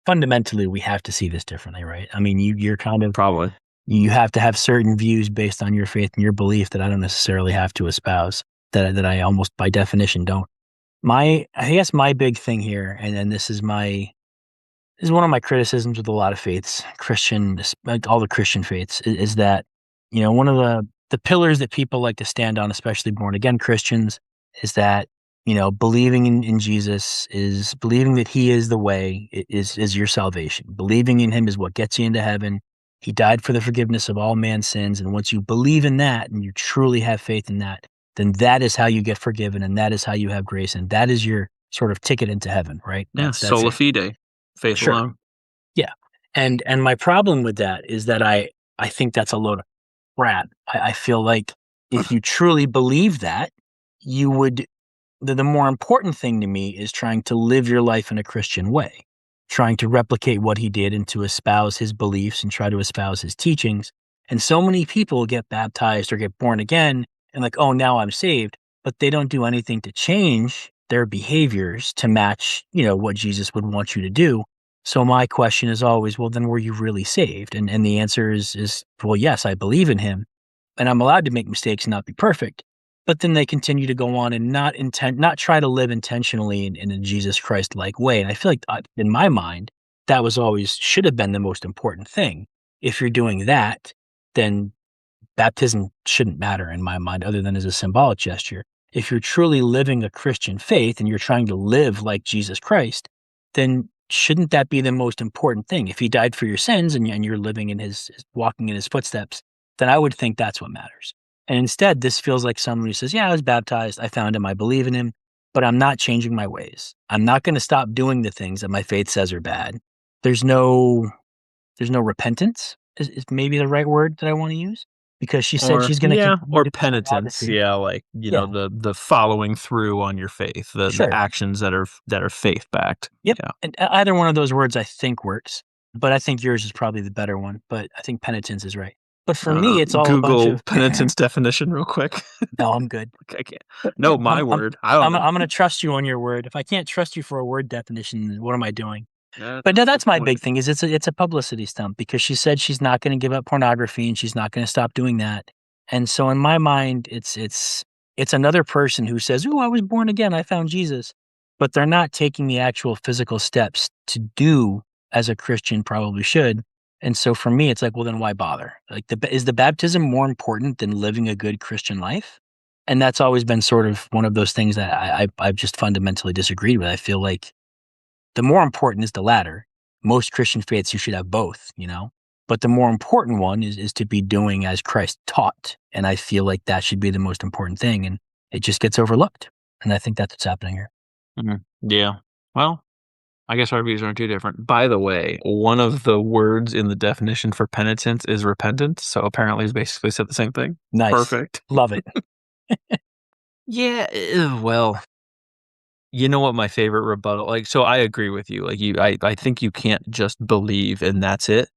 fundamentally, we have to see this differently, right? I mean, you're kind of, Probably. you have to have certain views based on your faith and your belief that I don't necessarily have to espouse, that I almost by definition don't. I guess my big thing here, and then this is one of my criticisms with a lot of faiths, like all the Christian faiths, is that, one of the pillars that people like to stand on, especially born again Christians, is that, believing in Jesus is believing that he is the way, is your salvation. Believing in him is what gets you into heaven. He died for the forgiveness of all man's sins. And once you believe in that and you truly have faith in that, then that is how you get forgiven and that is how you have grace. And that is your sort of ticket into heaven, right? Yeah, That's sola it. fide, faith Sure. alone. Yeah. And my problem with that is that I think that's a load of crap. I feel like if you truly believe that, you would the more important thing to me is trying to live your life in a Christian way, trying to replicate what he did and to espouse his beliefs and try to espouse his teachings. And so many people get baptized or get born again and like, oh, now I'm saved, but they don't do anything to change their behaviors to match, what Jesus would want you to do. So my question is always, well, then were you really saved? And the answer is, well, yes, I believe in him and I'm allowed to make mistakes and not be perfect. But then they continue to go on and not try to live intentionally in a Jesus Christ-like way. And I feel like in my mind, that should have been the most important thing. If you're doing that, then baptism shouldn't matter in my mind other than as a symbolic gesture. If you're truly living a Christian faith and you're trying to live like Jesus Christ, then shouldn't that be the most important thing? If he died for your sins and you're living in walking in his footsteps, then I would think that's what matters. And instead, this feels like someone who says, yeah, I was baptized. I found him. I believe in him, but I'm not changing my ways. I'm not going to stop doing the things that my faith says are bad. There's no repentance is maybe the right word that I want to use because she said she's going to continue or to penitence. pornography. Yeah, like, Yeah, the following through on your faith, the sure. actions that are faith backed. Yep. Yeah. And either one of those words I think works, but I think yours is probably the better one. But I think penitence is right. But for me, it's all a bunch Google of penitence definition real quick. no, I'm good. I can't. No, my word. I don't know. I'm gonna trust you on your word. If I can't trust you for a word definition, then what am I doing? That's But no, that's the my point. big thing. Is it's a publicity stunt because she said she's not going to give up pornography and she's not going to stop doing that. And so in my mind, it's another person who says, "Oh, I was born again. I found Jesus," but they're not taking the actual physical steps to do as a Christian probably should. And so for me, it's like, well, then why bother? Like, is the baptism more important than living a good Christian life? And that's always been sort of one of those things that I've just fundamentally disagreed with. I feel like the more important is the latter. Most Christian faiths, you should have both, but the more important one is to be doing as Christ taught. And I feel like that should be the most important thing. And it just gets overlooked. And I think that's what's happening here. Mhm. Yeah. Well, I guess our views aren't too different. By the way, one of the words in the definition for penitence is repentance. So apparently it's basically said the same thing. Nice. Perfect. Love it. Yeah. Well, you know what my favorite rebuttal, like, so I agree with you. Like, I think you can't just believe and that's it.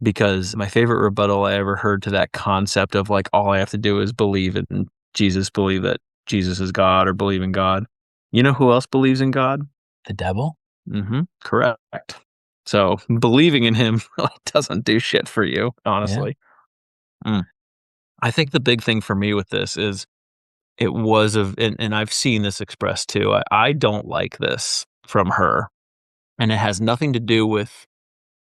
Because my favorite rebuttal I ever heard to that concept of like, all I have to do is believe in Jesus, believe that Jesus is God, or believe in God. You know who else believes in God? The devil? Correct. So believing in him really doesn't do shit for you, Yeah. honestly. Mm. I think the big thing for me with this is it was and I've seen this expressed too. I don't like this from her. And it has nothing to do with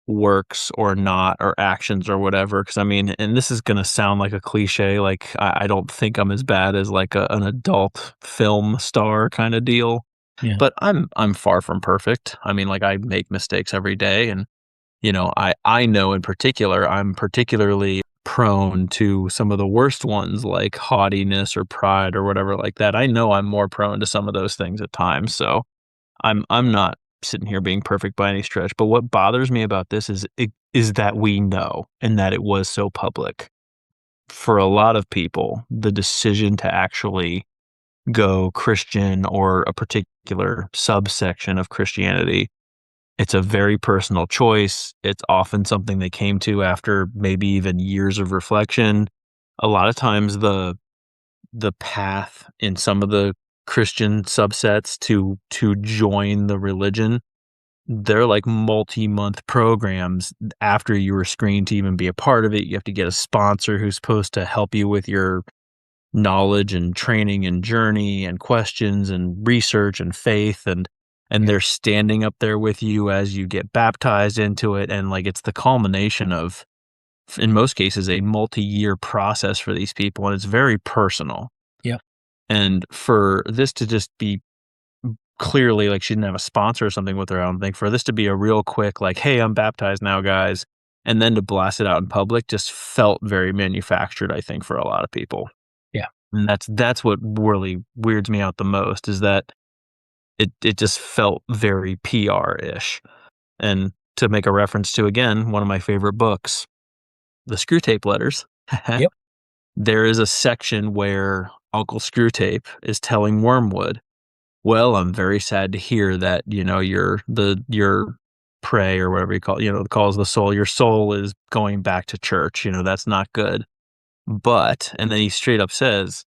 works or not or actions or whatever. Because I mean, and this is gonna sound like a cliche, like I don't think I'm as bad as like an adult film star kind of deal, Yeah. but I'm far from perfect. I mean, like I make mistakes every day, and I know in particular I'm particularly prone to some of the worst ones, like haughtiness or pride or whatever like that. I know I'm more prone to some of those things at times, so I'm not sitting here being perfect by any stretch, but what bothers me about this is that we know and that it was so public. For a lot of people, the decision to actually go Christian or a particular subsection of Christianity, it's a very personal choice. It's often something they came to after maybe even years of reflection. A lot of times the path in some of the Christian subsets to join the religion, they're like multi-month programs after you were screened to even be a part of it. You have to get a sponsor who's supposed to help you with your knowledge and training and journey and questions and research and faith, and Yeah. they're standing up there with you as you get baptized into it, and like it's the culmination of, in most cases, a multi-year process for these people, and it's very personal. Yeah. And for this to just be clearly like she didn't have a sponsor or something with her, I don't think, for this to be a real quick, like, hey, I'm baptized now, guys, and then to blast it out in public just felt very manufactured, I think, for a lot of people. Yeah. And that's what really weirds me out the most, is that it just felt very PR-ish. And to make a reference to, again, one of my favorite books, The Screwtape Letters, Yep. there is a section where Uncle Screwtape is telling Wormwood, well, I'm very sad to hear that, your prey or whatever you call it, calls the soul, your soul is going back to church, that's not good. But, and then he straight up says,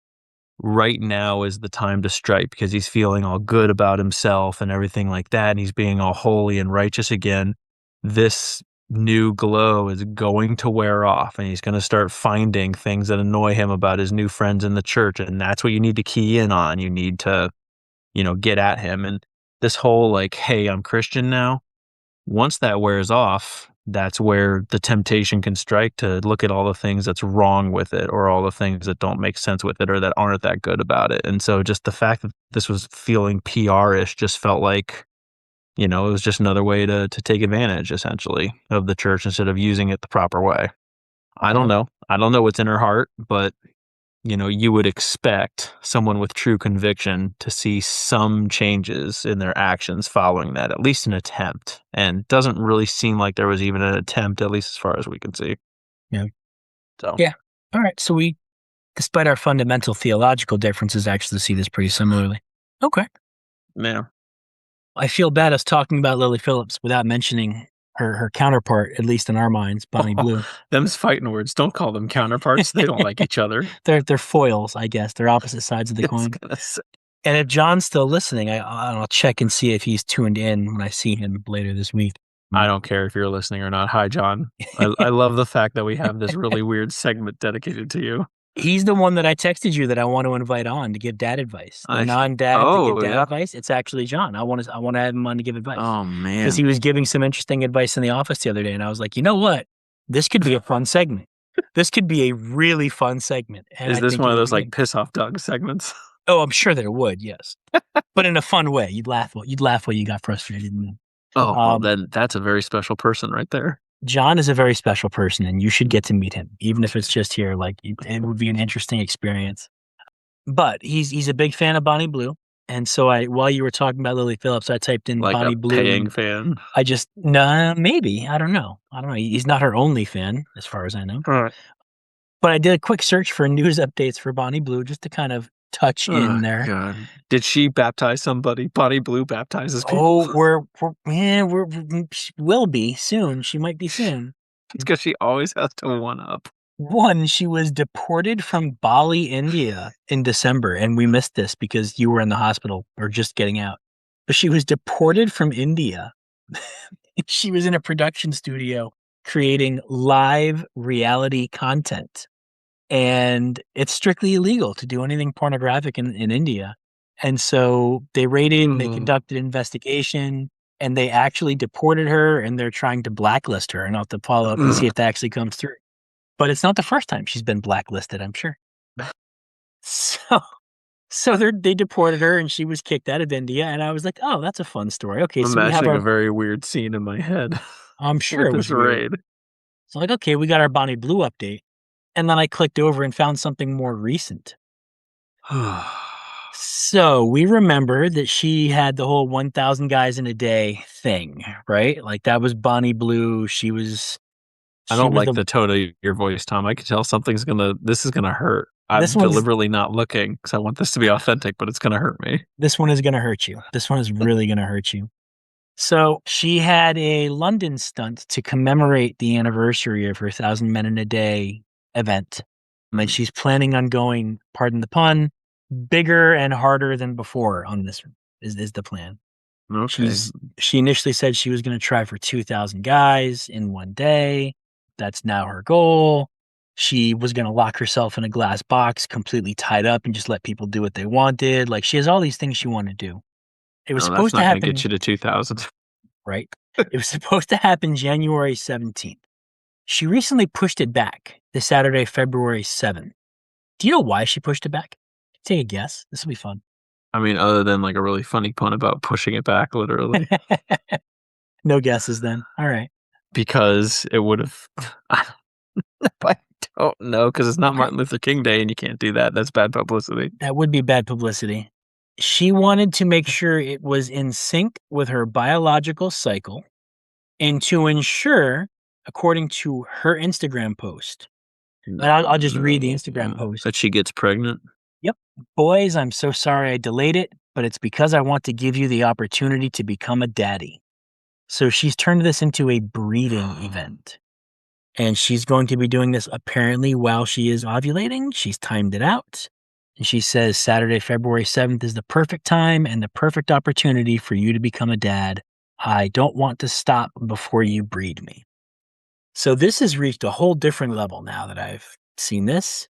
right now is the time to strike, because he's feeling all good about himself and everything like that, and he's being all holy and righteous again. This new glow is going to wear off, and he's going to start finding things that annoy him about his new friends in the church, and that's what you need to key in on. You need to, get at him. And this whole like, hey, I'm Christian now, once that wears off, that's where the temptation can strike to look at all the things that's wrong with it, or all the things that don't make sense with it, or that aren't that good about it. And so just the fact that this was feeling PR-ish just felt like, it was just another way to take advantage, essentially, of the church instead of using it the proper way. I don't know. I don't know what's in her heart, but you would expect someone with true conviction to see some changes in their actions following that, at least an attempt. And it doesn't really seem like there was even an attempt, at least as far as we can see. Yeah. So, Yeah. All right. So we, despite our fundamental theological differences, actually see this pretty similarly. Okay. yeah. I feel bad us talking about Lily Phillips without mentioning her counterpart, at least in our minds, Bonnie Blue. Them's fighting words. Don't call them counterparts. They don't like each other. They're foils, I guess. They're opposite sides of the coin. And if John's still listening, I'll check and see if he's tuned in when I see him later this week. I don't care if you're listening or not. Hi, John. I love the fact that we have this really weird segment dedicated to you. He's the one that I texted you that I want to invite on to give dad advice. The non-dad to give dad advice. It's actually John. I want to have him on to give advice. Oh, man. Because he was giving some interesting advice in the office the other day, and I was like, you know what? This could be a fun segment. This could be a really fun segment. And Is I this think one it of would those be like piss off Doug segments? Oh, I'm sure there would, yes. But in a fun way. You'd laugh while you got frustrated. Oh, well, then that's a very special person right there. John is a very special person, and you should get to meet him, even if it's just here. Like, it would be an interesting experience. But he's a big fan of Bonnie Blue, and so while you were talking about Lily Phillips, I typed in Like Bonnie a Blue. paying fan. Maybe, I don't know. He's not her only fan, as far as I know. All right. But I did a quick search for news updates for Bonnie Blue, just to kind of touch in there. God. Did she baptize somebody? Bonnie Blue baptizes people. Oh, she will be soon. She might be soon. It's because she always has to one up. One, she was deported from Bali, India in December, and we missed this because you were in the hospital or just getting out. But she was deported from India. She was in a production studio creating live reality content. And it's strictly illegal to do anything pornographic in India. And so they conducted an investigation, and they actually deported her, and they're trying to blacklist her, and I'll have to follow up and see if that actually comes through. But it's not the first time she's been blacklisted, I'm sure. So they deported her, and she was kicked out of India, and I was like, "Oh, that's a fun story." Okay, I'm so we have imagining our a very weird scene in my head I'm sure with it was this weird. raid. So like, okay, we got our Bonnie Blue update, and then I clicked over and found something more recent. So we remember that she had the whole 1,000 guys in a day thing, right? Like that was Bonnie Blue. I She don't was like the the tone of your voice, Tom. I can tell this is gonna hurt. this I'm one's deliberately not looking because I want this to be authentic, but it's gonna hurt me. this one is gonna hurt you. This one is really gonna hurt you. So she had a London stunt to commemorate the anniversary of her 1,000 Men in a Day event. I mean, she's planning on going, pardon the pun, bigger and harder than before on this is the plan. Okay. She initially said she was going to try for 2,000 guys in one day. That's now her goal. She was going to lock herself in a glass box, completely tied up, and just let people do what they wanted. Like she has all these things she wanted to do. It was No, that's supposed to not gonna get happen, you to 2,000. right? It was supposed to happen January 17th. She recently pushed it back to Saturday, February 7th. Do you know why she pushed it back? Take a guess. This will be fun. I mean, other than like a really funny pun about pushing it back, literally, No guesses then. All right. because it would have. I don't know because it's not Okay. Martin Luther King Day, and you can't do that. That's bad publicity. That would be bad publicity. She wanted to make sure it was in sync with her biological cycle and to ensure, according to her Instagram post, No, and I'll just read the Instagram post. that she gets pregnant. Yep. Boys, I'm so sorry I delayed it, but it's because I want to give you the opportunity to become a daddy. So she's turned this into a breeding event. And she's going to be doing this apparently while she is ovulating. She's timed it out. And she says Saturday, February 7th is the perfect time and the perfect opportunity for you to become a dad. I don't want to stop before you breed me. So this has reached a whole different level now that I've seen this,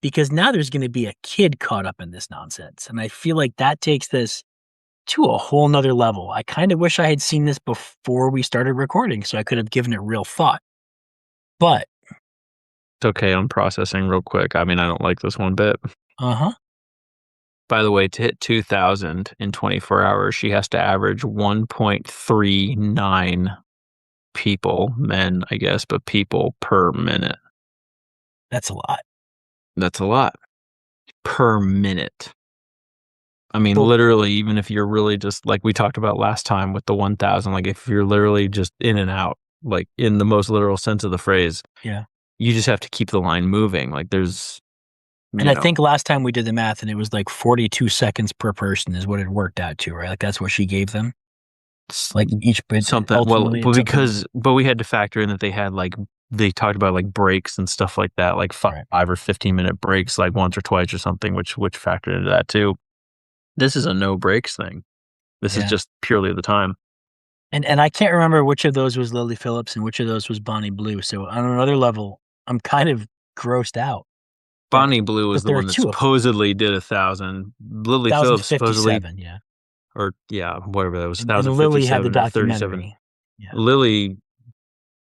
because now there's going to be a kid caught up in this nonsense. And I feel like that takes this to a whole nother level. I kind of wish I had seen this before we started recording so I could have given it real thought. But, It's okay. I'm processing real quick. I mean, I don't like this one bit. uh-huh. By the way, to hit 2,000 in 24 hours, she has to average 1.39 people, men, I guess, but people per minute. That's a lot. That's a lot per minute. I mean, Well, literally, even if you're really just like we talked about last time with the 1,000, like if you're literally just in and out, like in the most literal sense of the phrase, yeah. you just have to keep the line moving. Like there's, And I think last time we did the math and it was like 42 seconds per person is what it worked out to, right? Like that's what she gave them. Like each bit something. Well, ultimately it took them- but we had to factor in that they had like they talked about like breaks and stuff like that, like Right. 5 or 15-minute breaks, like once or twice or something, which factored into that too. This is a no breaks thing. This is Yeah. just purely the time. And I can't remember which of those was Lily Phillips and which of those was Bonnie Blue. So on another level, I'm kind of grossed out. Bonnie Blue was that the there are one that two of them. supposedly did 1,000. Lily Phillips supposedly, 1,057, yeah. or yeah, whatever that was, And Lily had the 1,057 or 37. documentary. Yeah. Lily,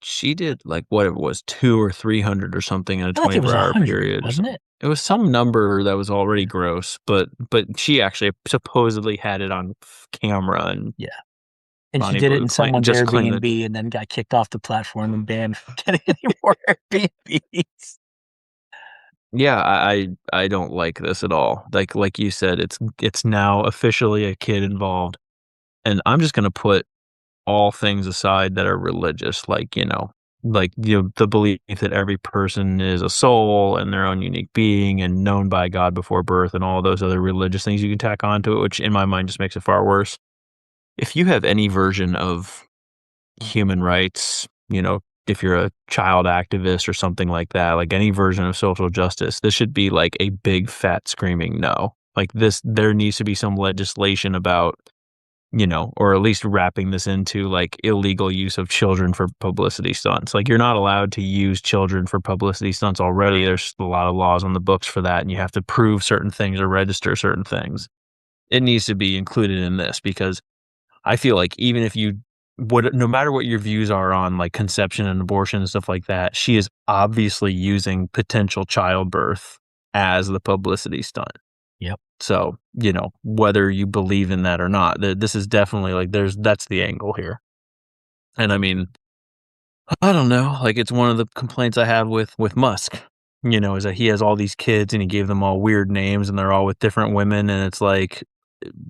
she did like what it was, 200 or 300 or something in a I thought it was 24-hour 100, period or wasn't something. it? It was some number that was already gross, but she actually supposedly had it on camera, and Yeah. And Bonnie she did it Blue in someone's just claimed that. Airbnb and then got kicked off the platform and banned from getting any more Airbnbs. Yeah, I don't like this at all. Like you said, it's now officially a kid involved, and I'm just gonna put all things aside that are religious, like the belief that every person is a soul and their own unique being and known by God before birth, and all those other religious things you can tack onto it, which in my mind just makes it far worse. If you have any version of human rights, if you're a child activist or something like that, like any version of social justice, this should be like a big fat screaming no. Like this, there needs to be some legislation about, or at least wrapping this into like illegal use of children for publicity stunts. Like you're not allowed to use children for publicity stunts already. There's a lot of laws on the books for that, and you have to prove certain things or register certain things. It needs to be included in this because I feel like even if you would, no matter what your views are on like conception and abortion and stuff like that, she is obviously using potential childbirth as the publicity stunt. Yep. So, whether you believe in that or not, this is definitely like that's the angle here. And I mean, I don't know, like it's one of the complaints I have with Musk, is that he has all these kids and he gave them all weird names and they're all with different women and it's like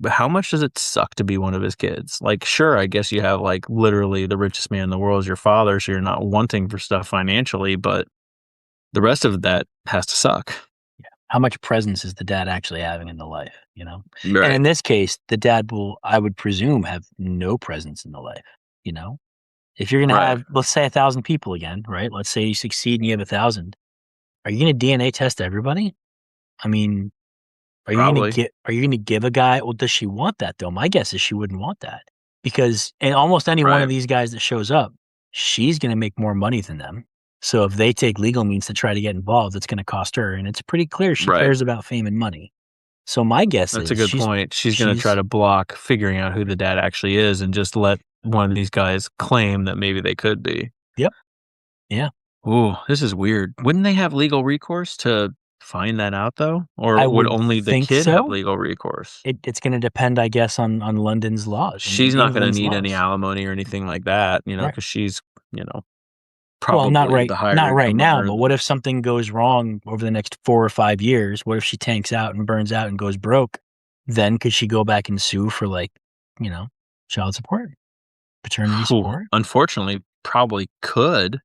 how much does it suck to be one of his kids? Like, sure, I guess you have like literally the richest man in the world is your father, so you're not wanting for stuff financially, but the rest of that has to suck. How much presence is the dad actually having in the life, And Right. in this case, the dad will, I would presume, have no presence in the life, If you're gonna Right. have, let's say 1,000 people again, right? Let's say you succeed and you have 1,000. Are you gonna DNA test everybody? I mean, Probably. are you gonna give a guy, well, does she want that though? My guess is she wouldn't want that. Because in almost any one of Right. these guys that shows up, she's gonna make more money than them. So if they take legal means to try to get involved, it's gonna cost her. And it's pretty clear she Right. cares about fame and money. So my guess That's a is good point. She's gonna try she's to block figuring out who the dad actually is and just let one of these guys claim that maybe they could be. Yep. Yeah. Ooh, this is weird. Wouldn't they have legal recourse to find that out though? I Or would would only the think kid have so. legal recourse? It's gonna depend, I guess, on London's laws and She's not gonna England's need any laws. alimony or anything like that, Right. because she's, you know, Well, probably the higher not right income now, earner. but what if something goes wrong over the next 4 or 5 years? What if she tanks out and burns out and goes broke? Then could she go back and sue for, like, you know, child support, paternity Whew, support? unfortunately, probably could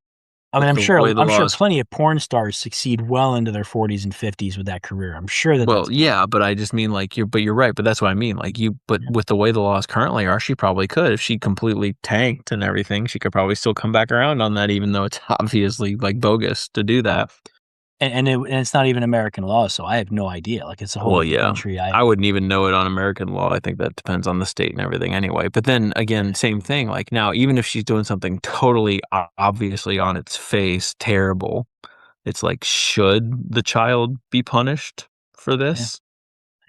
I mean, with the way the I'm sure laws. plenty of porn stars succeed well into their 40s and 50s with that career. I'm sure that Well, that's yeah, but I just mean like you're right, but that's what I mean. Like but yeah, with the way the laws currently are, she probably could. If she completely tanked and everything, she could probably still come back around on that, even though it's obviously like bogus to do that. and it's not even American law, so I have no idea. Like, it's a whole Well, other yeah. country. I wouldn't even know it on American law. I think that depends on the state and everything anyway. But then again, same thing. Like now, even if she's doing something totally obviously on its face terrible, it's like, should the child be punished for Yeah. this?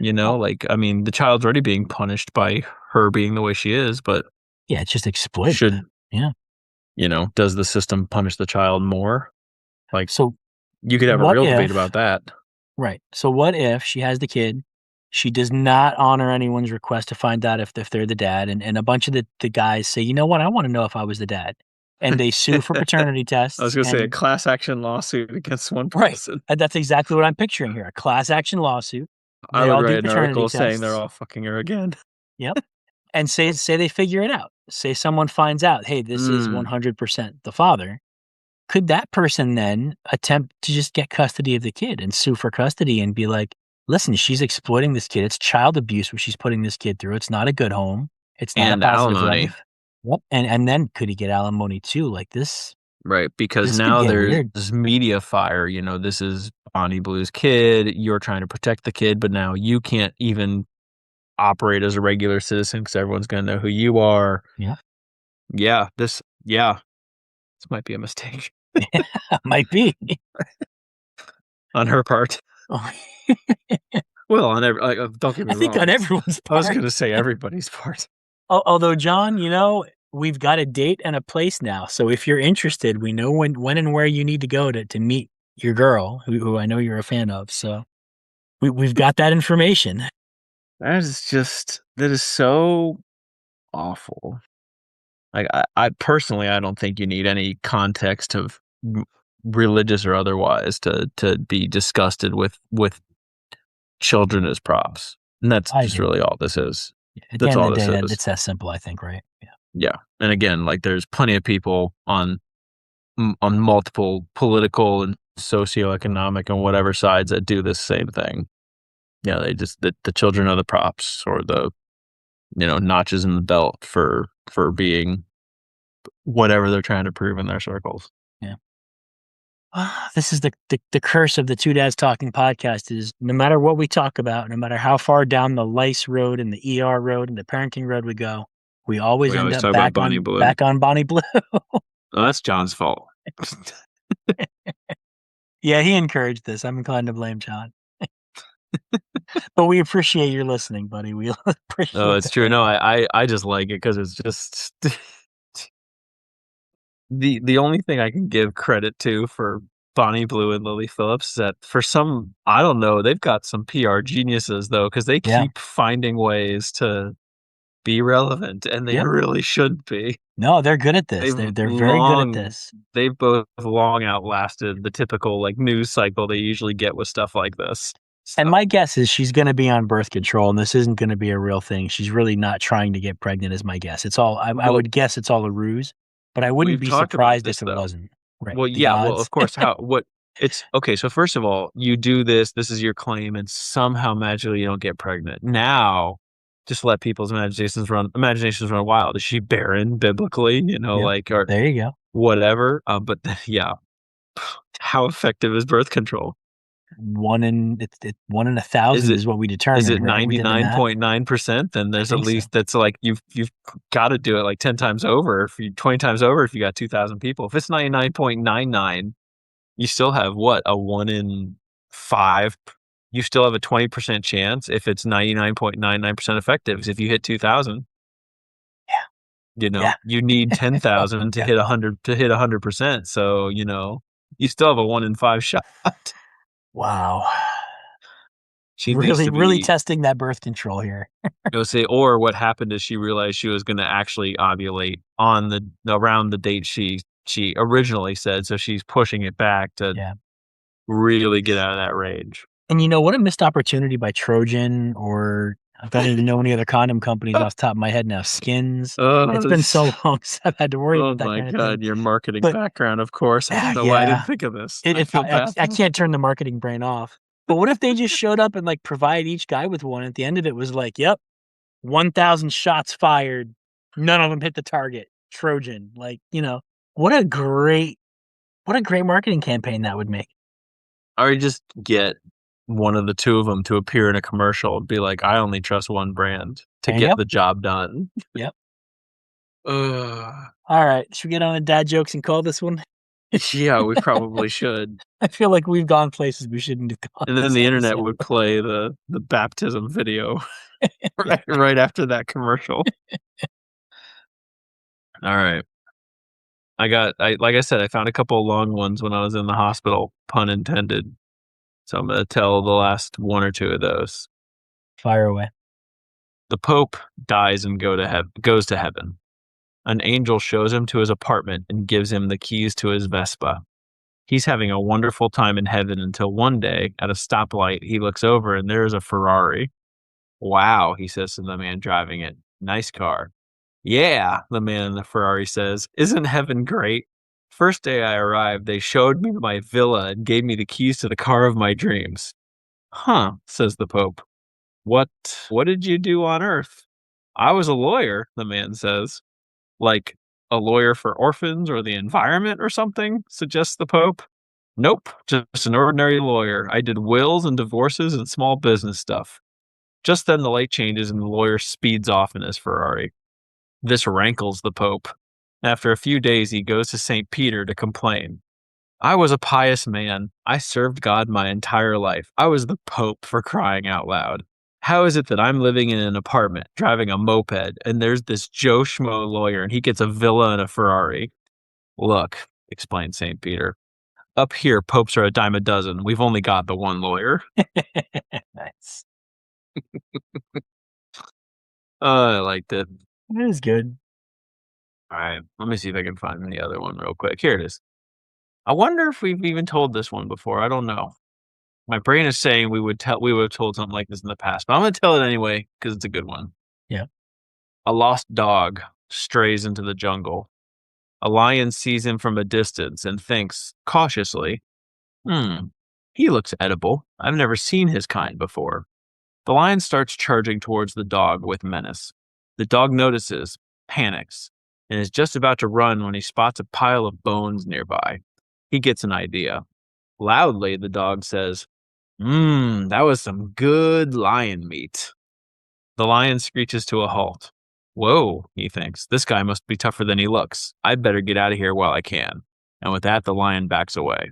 Well, Like, I mean, the child's already being punished by her being the way she is, but yeah, it's just exploitative. should, Yeah. does the system punish the child more? Like, So you could have a what real debate if about that. Right. So what if she has the kid, she does not honor anyone's request to find out if they're the dad, and a bunch of the guys say, "You know what? I wanna know if I was the dad." And they sue for paternity I was tests gonna say a and class action lawsuit against one right. person. And that's exactly what I'm picturing here, a class action lawsuit. I They would all do write an paternity article saying they're tests. all fucking her again. Yep. And say they figure it out. Say someone finds out, "Hey, this is Mm. 100% the father." Could that person then attempt to just get custody of the kid and sue for custody and be like, "Listen, she's exploiting this kid. It's child abuse what she's putting this kid through. It's not a good home. It's not a And positive alimony, life." Yep. And then could he get alimony too? Like, right? Because this could now get there's weird. this media fire. This is Bonnie Blue's kid. You're trying to protect the kid, but now you can't even operate as a regular citizen because everyone's gonna know who you are. Yeah. Yeah, this might be a mistake Might be. on her part. Oh, Well, on every don't get I me think on wrong. everyone's I was part. gonna say everybody's part. Although, John, we've got a date and a place now. So if you're interested, we know when and where you need to go to meet your girl, who I know you're a fan of. So we've got that information. That is so awful. Like, I personally, I don't think you need any context of religious or otherwise to be disgusted with children as props. And that's I just agree. really all this is. At the That's end of all the this day, is. it's that simple, I think, right? Yeah. Yeah. And again, like there's plenty of people on multiple political and socioeconomic and whatever sides that do this same thing. Yeah, they just the children are the props or the notches in the belt for being whatever they're trying to prove in their circles. Yeah. This is the curse of the Two Dads Talking podcast is no matter what we talk about, no matter how far down the Lice road and the ER road and the parenting road we go, we always We end always up talk about Bonnie Blue. back on Bonnie Blue. Oh, that's John's fault. Yeah, he encouraged this. I'm inclined to blame John. But we appreciate your listening, buddy. We No, appreciate it's the true. No, feedback. I just like it because it's just the only thing I can give credit to for Bonnie Blue and Lily Phillips is that for some, I don't know, they've got some PR geniuses though, because they Yeah. keep finding ways to be relevant, and they Yep. really should be. No, they're good at this. They've They're very good at long this. they've both long outlasted the typical, like, news cycle they usually get with stuff like this. And So, my guess is she's gonna be on birth control, and this isn't gonna be a real thing. She's really not trying to get pregnant is my guess. It's all I well, would guess it's all a ruse, but I wouldn't we've be talked about surprised this if it though. wasn't. Right. Well, The yeah, well, odds. of course, how what it's okay, so first of all, you do this is your claim, and somehow magically you don't get pregnant. Now, just let people's imaginations run wild. Is she barren biblically, Yep. like, or There you go. whatever? But yeah, how effective is birth control? It's 1 in Is 1,000 it is what we is determined, it right? We did the math. 99.9%? Then I there's at think so. least that's like you've gotta do it like 10 times over, if you 20 times over if you got 2,000 people. If it's 99.99, you still have what? A 1 in 5 you still have a 20% chance if it's 99.99% effective. 'Cause if you hit 2,000, Yeah. Yeah. you need 10,000 to Yeah. hit 100%. So, you still have a 1 in 5 shot. Wow. She needs Really, to really be testing that birth control here. Go say, or what happened is she realized she was gonna actually ovulate on around the date she originally said, so she's pushing it back to Yeah. really get out of that range. And what a missed opportunity by Trojan or I don't even know any other condom companies off the top of my head now. Skins. It's been This so long since I've had to worry oh about that my kind of thing. god, your marketing But background, of course. I don't know why I didn't yeah, think of this. it I it feel bad. I can't turn the marketing brain off. But what if they just showed up and, like, provide each guy with one, at the end of it was like, "Yep, 1,000 shots fired. None of them hit the target. Trojan." Like, what a great what a great marketing campaign that would make. Or just get one of the 2 of them to appear in a commercial and be like, "I only trust one brand to There you get go. the job done." Yep. Ugh. Alright, should we get on to dad jokes and call this one? Yeah, we probably should. I feel like we've gone places we shouldn't have gone And then this the internet episode. would play the baptism video Yeah. right after that commercial. Alright. I like I said, I found a couple of long ones when I was in the hospital, pun intended. So I'm gonna tell the last 1 or 2 of those. Fire away. The Pope dies and goes to heaven. An angel shows him to his apartment and gives him the keys to his Vespa. He's having a wonderful time in heaven until one day, at a stoplight, he looks over and there's a Ferrari. "Wow," he says to the man driving it. "Nice car." "Yeah," the man in the Ferrari says. "Isn't heaven great? First day I arrived, they showed me my villa and gave me the keys to the car of my dreams." "Huh," says the Pope. "What what did you do on earth?" "I was a lawyer," the man says. "Like a lawyer for orphans or the environment or something?" suggests the Pope. "Nope, just an ordinary lawyer. I did wills and divorces and small business stuff." Just then the light changes and the lawyer speeds off in his Ferrari. This rankles the Pope. After a few days, he goes to St. Peter to complain. "I was a pious man. I served God my entire life. I was the Pope, for crying out loud. How is it that I'm living in an apartment, driving a moped, and there's this Joe Schmo lawyer, and he gets a villa and a Ferrari?" "Look," explained St. Peter, "up here, popes are a dime a dozen. We've only got the one lawyer." Nice. I liked it. It is good. All right, let me see if I can find the other one real quick. Here it is. I wonder if we've even told this one before. I don't know. My brain is saying we would have told something like this in the past, but I'm gonna tell it anyway because it's a good one. Yeah. A lost dog strays into the jungle. A lion sees him from a distance and thinks cautiously, "Hmm, he looks edible. I've never seen his kind before." The lion starts charging towards the dog with menace. The dog notices, panics, and is just about to run when he spots a pile of bones nearby. He gets an idea. Loudly, the dog says, "Mmm, that was some good lion meat." The lion screeches to a halt. "Whoa," he thinks, "this guy must be tougher than he looks. I'd better get out of here while I can." And with that, the lion backs away.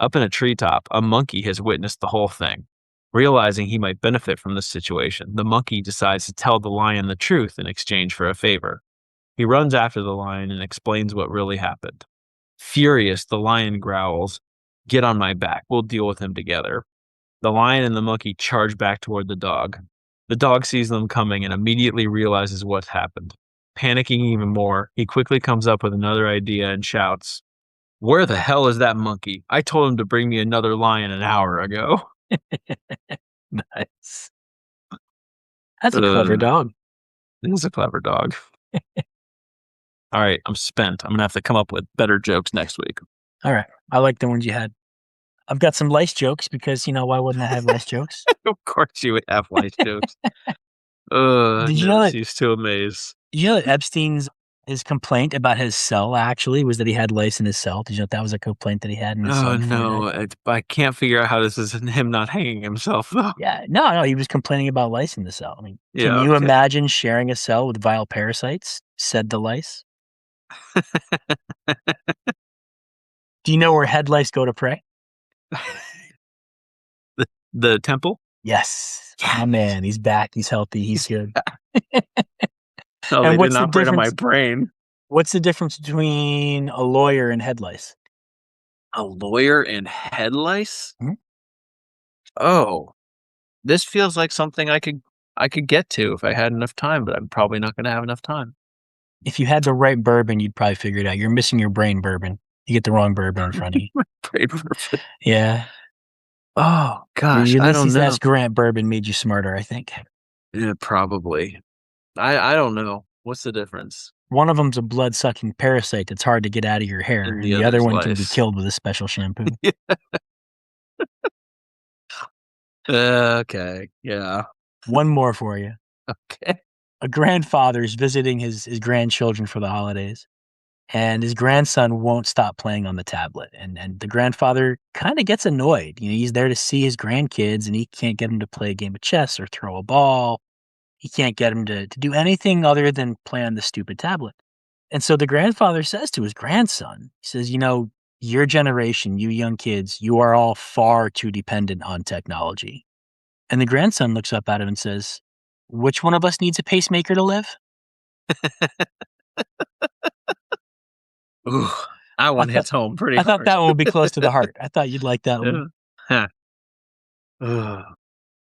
Up in a treetop, a monkey has witnessed the whole thing. Realizing he might benefit from this situation, the monkey decides to tell the lion the truth in exchange for a favor. He runs after the lion and explains what really happened. Furious, the lion growls, "Get on my back, we'll deal with him together." The lion and the monkey charge back toward the dog. The dog sees them coming and immediately realizes what's happened. Panicking even more, he quickly comes up with another idea and shouts, "Where the hell is that monkey? I told him to bring me another lion an hour ago." Nice. That's a clever dog. It is a clever dog. All right, I'm spent. I'm going to have to come up with better jokes next week. All right. I like the ones you had. I've got some lice jokes because, why wouldn't I have lice jokes? Of course you would have lice jokes. Did you know that? He's too amazed. Did you know that his complaint about his cell actually was that he had lice in his cell? Did you know that was a complaint that he had in his cell? Oh, no. I can't figure out how this is him not hanging himself, though. Yeah. No, he was complaining about lice in the cell. I mean, can you imagine sharing a cell with vile parasites? Said the lice. Do you know where head lice go to pray? The temple? Yes. Oh, man, he's back. He's healthy. He's good. No, they didn't operate on my brain. What's the difference between a lawyer and head lice? A lawyer and head lice? Hmm? Oh, this feels like something I could get to if I had enough time, but I'm probably not going to have enough time. If you had the right bourbon, you'd probably figure it out. You're missing your brain bourbon. You get the wrong bourbon in front of you. Brain bourbon. Yeah. Oh, gosh, Your I don't Ulysses know. S. Grant bourbon made you smarter, I think. Yeah, probably. I don't know. What's the difference? One of them's a blood-sucking parasite that's hard to get out of your hair, and the other one can be killed with a special shampoo. Okay, yeah. One more for you. Okay. A grandfather is visiting his grandchildren for the holidays, and his grandson won't stop playing on the tablet. And the grandfather kind of gets annoyed. He's there to see his grandkids, and he can't get him to play a game of chess or throw a ball. He can't get him to do anything other than play on the stupid tablet. And so the grandfather says to his grandson, he says, your generation, you young kids, you are all far too dependent on technology. And the grandson looks up at him and says, which one of us needs a pacemaker to live? Ooh, that one hits home pretty hard. I thought that one would be close to the heart. I thought you'd like that one. Huh. All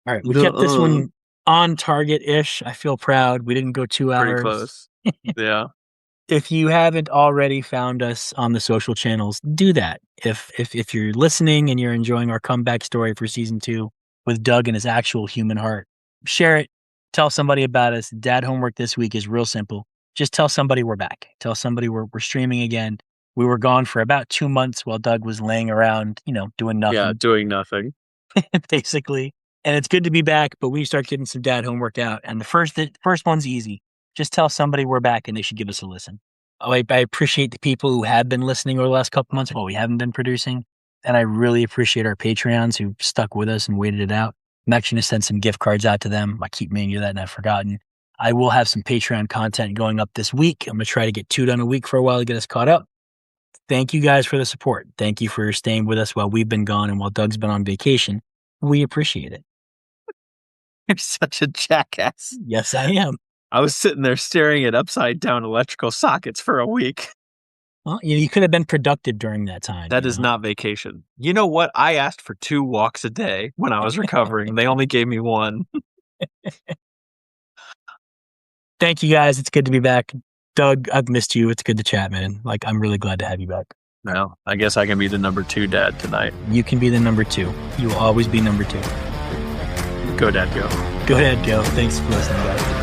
right, we kept this one on target-ish. I feel proud. We didn't go 2 hours. Pretty close. Yeah. If you haven't already found us on the social channels, do that. If you're listening and you're enjoying our comeback story for season 2 with Doug and his actual human heart, share it. Tell somebody about us. Dad homework this week is real simple. Just tell somebody we're back. Tell somebody we're streaming again. We were gone for about 2 months while Doug was laying around, doing nothing. Yeah, doing nothing. Basically. And it's good to be back, but we start getting some dad homework out. And the first one's easy. Just tell somebody we're back and they should give us a listen. I appreciate the people who have been listening over the last couple months while we haven't been producing. And I really appreciate our Patreons who stuck with us and waited it out. I'm actually going to send some gift cards out to them. I keep meaning to do that and I've forgotten. I will have some Patreon content going up this week. I'm going to try to get 2 done a week for a while to get us caught up. Thank you guys for the support. Thank you for staying with us while we've been gone and while Doug's been on vacation. We appreciate it. You're such a jackass. Yes, I am. I was sitting there staring at upside down electrical sockets for a week. Well, you could have been productive during that time. That is not vacation. You know what? I asked for 2 walks a day when I was recovering. They only gave me 1. Thank you guys. It's good to be back. Doug, I've missed you. It's good to chat, man. I'm really glad to have you back. Well, I guess I can be the number 2 dad tonight. You can be the number 2. You will always be number 2. Go, Dad, go. Go ahead, go. Thanks for listening, guys.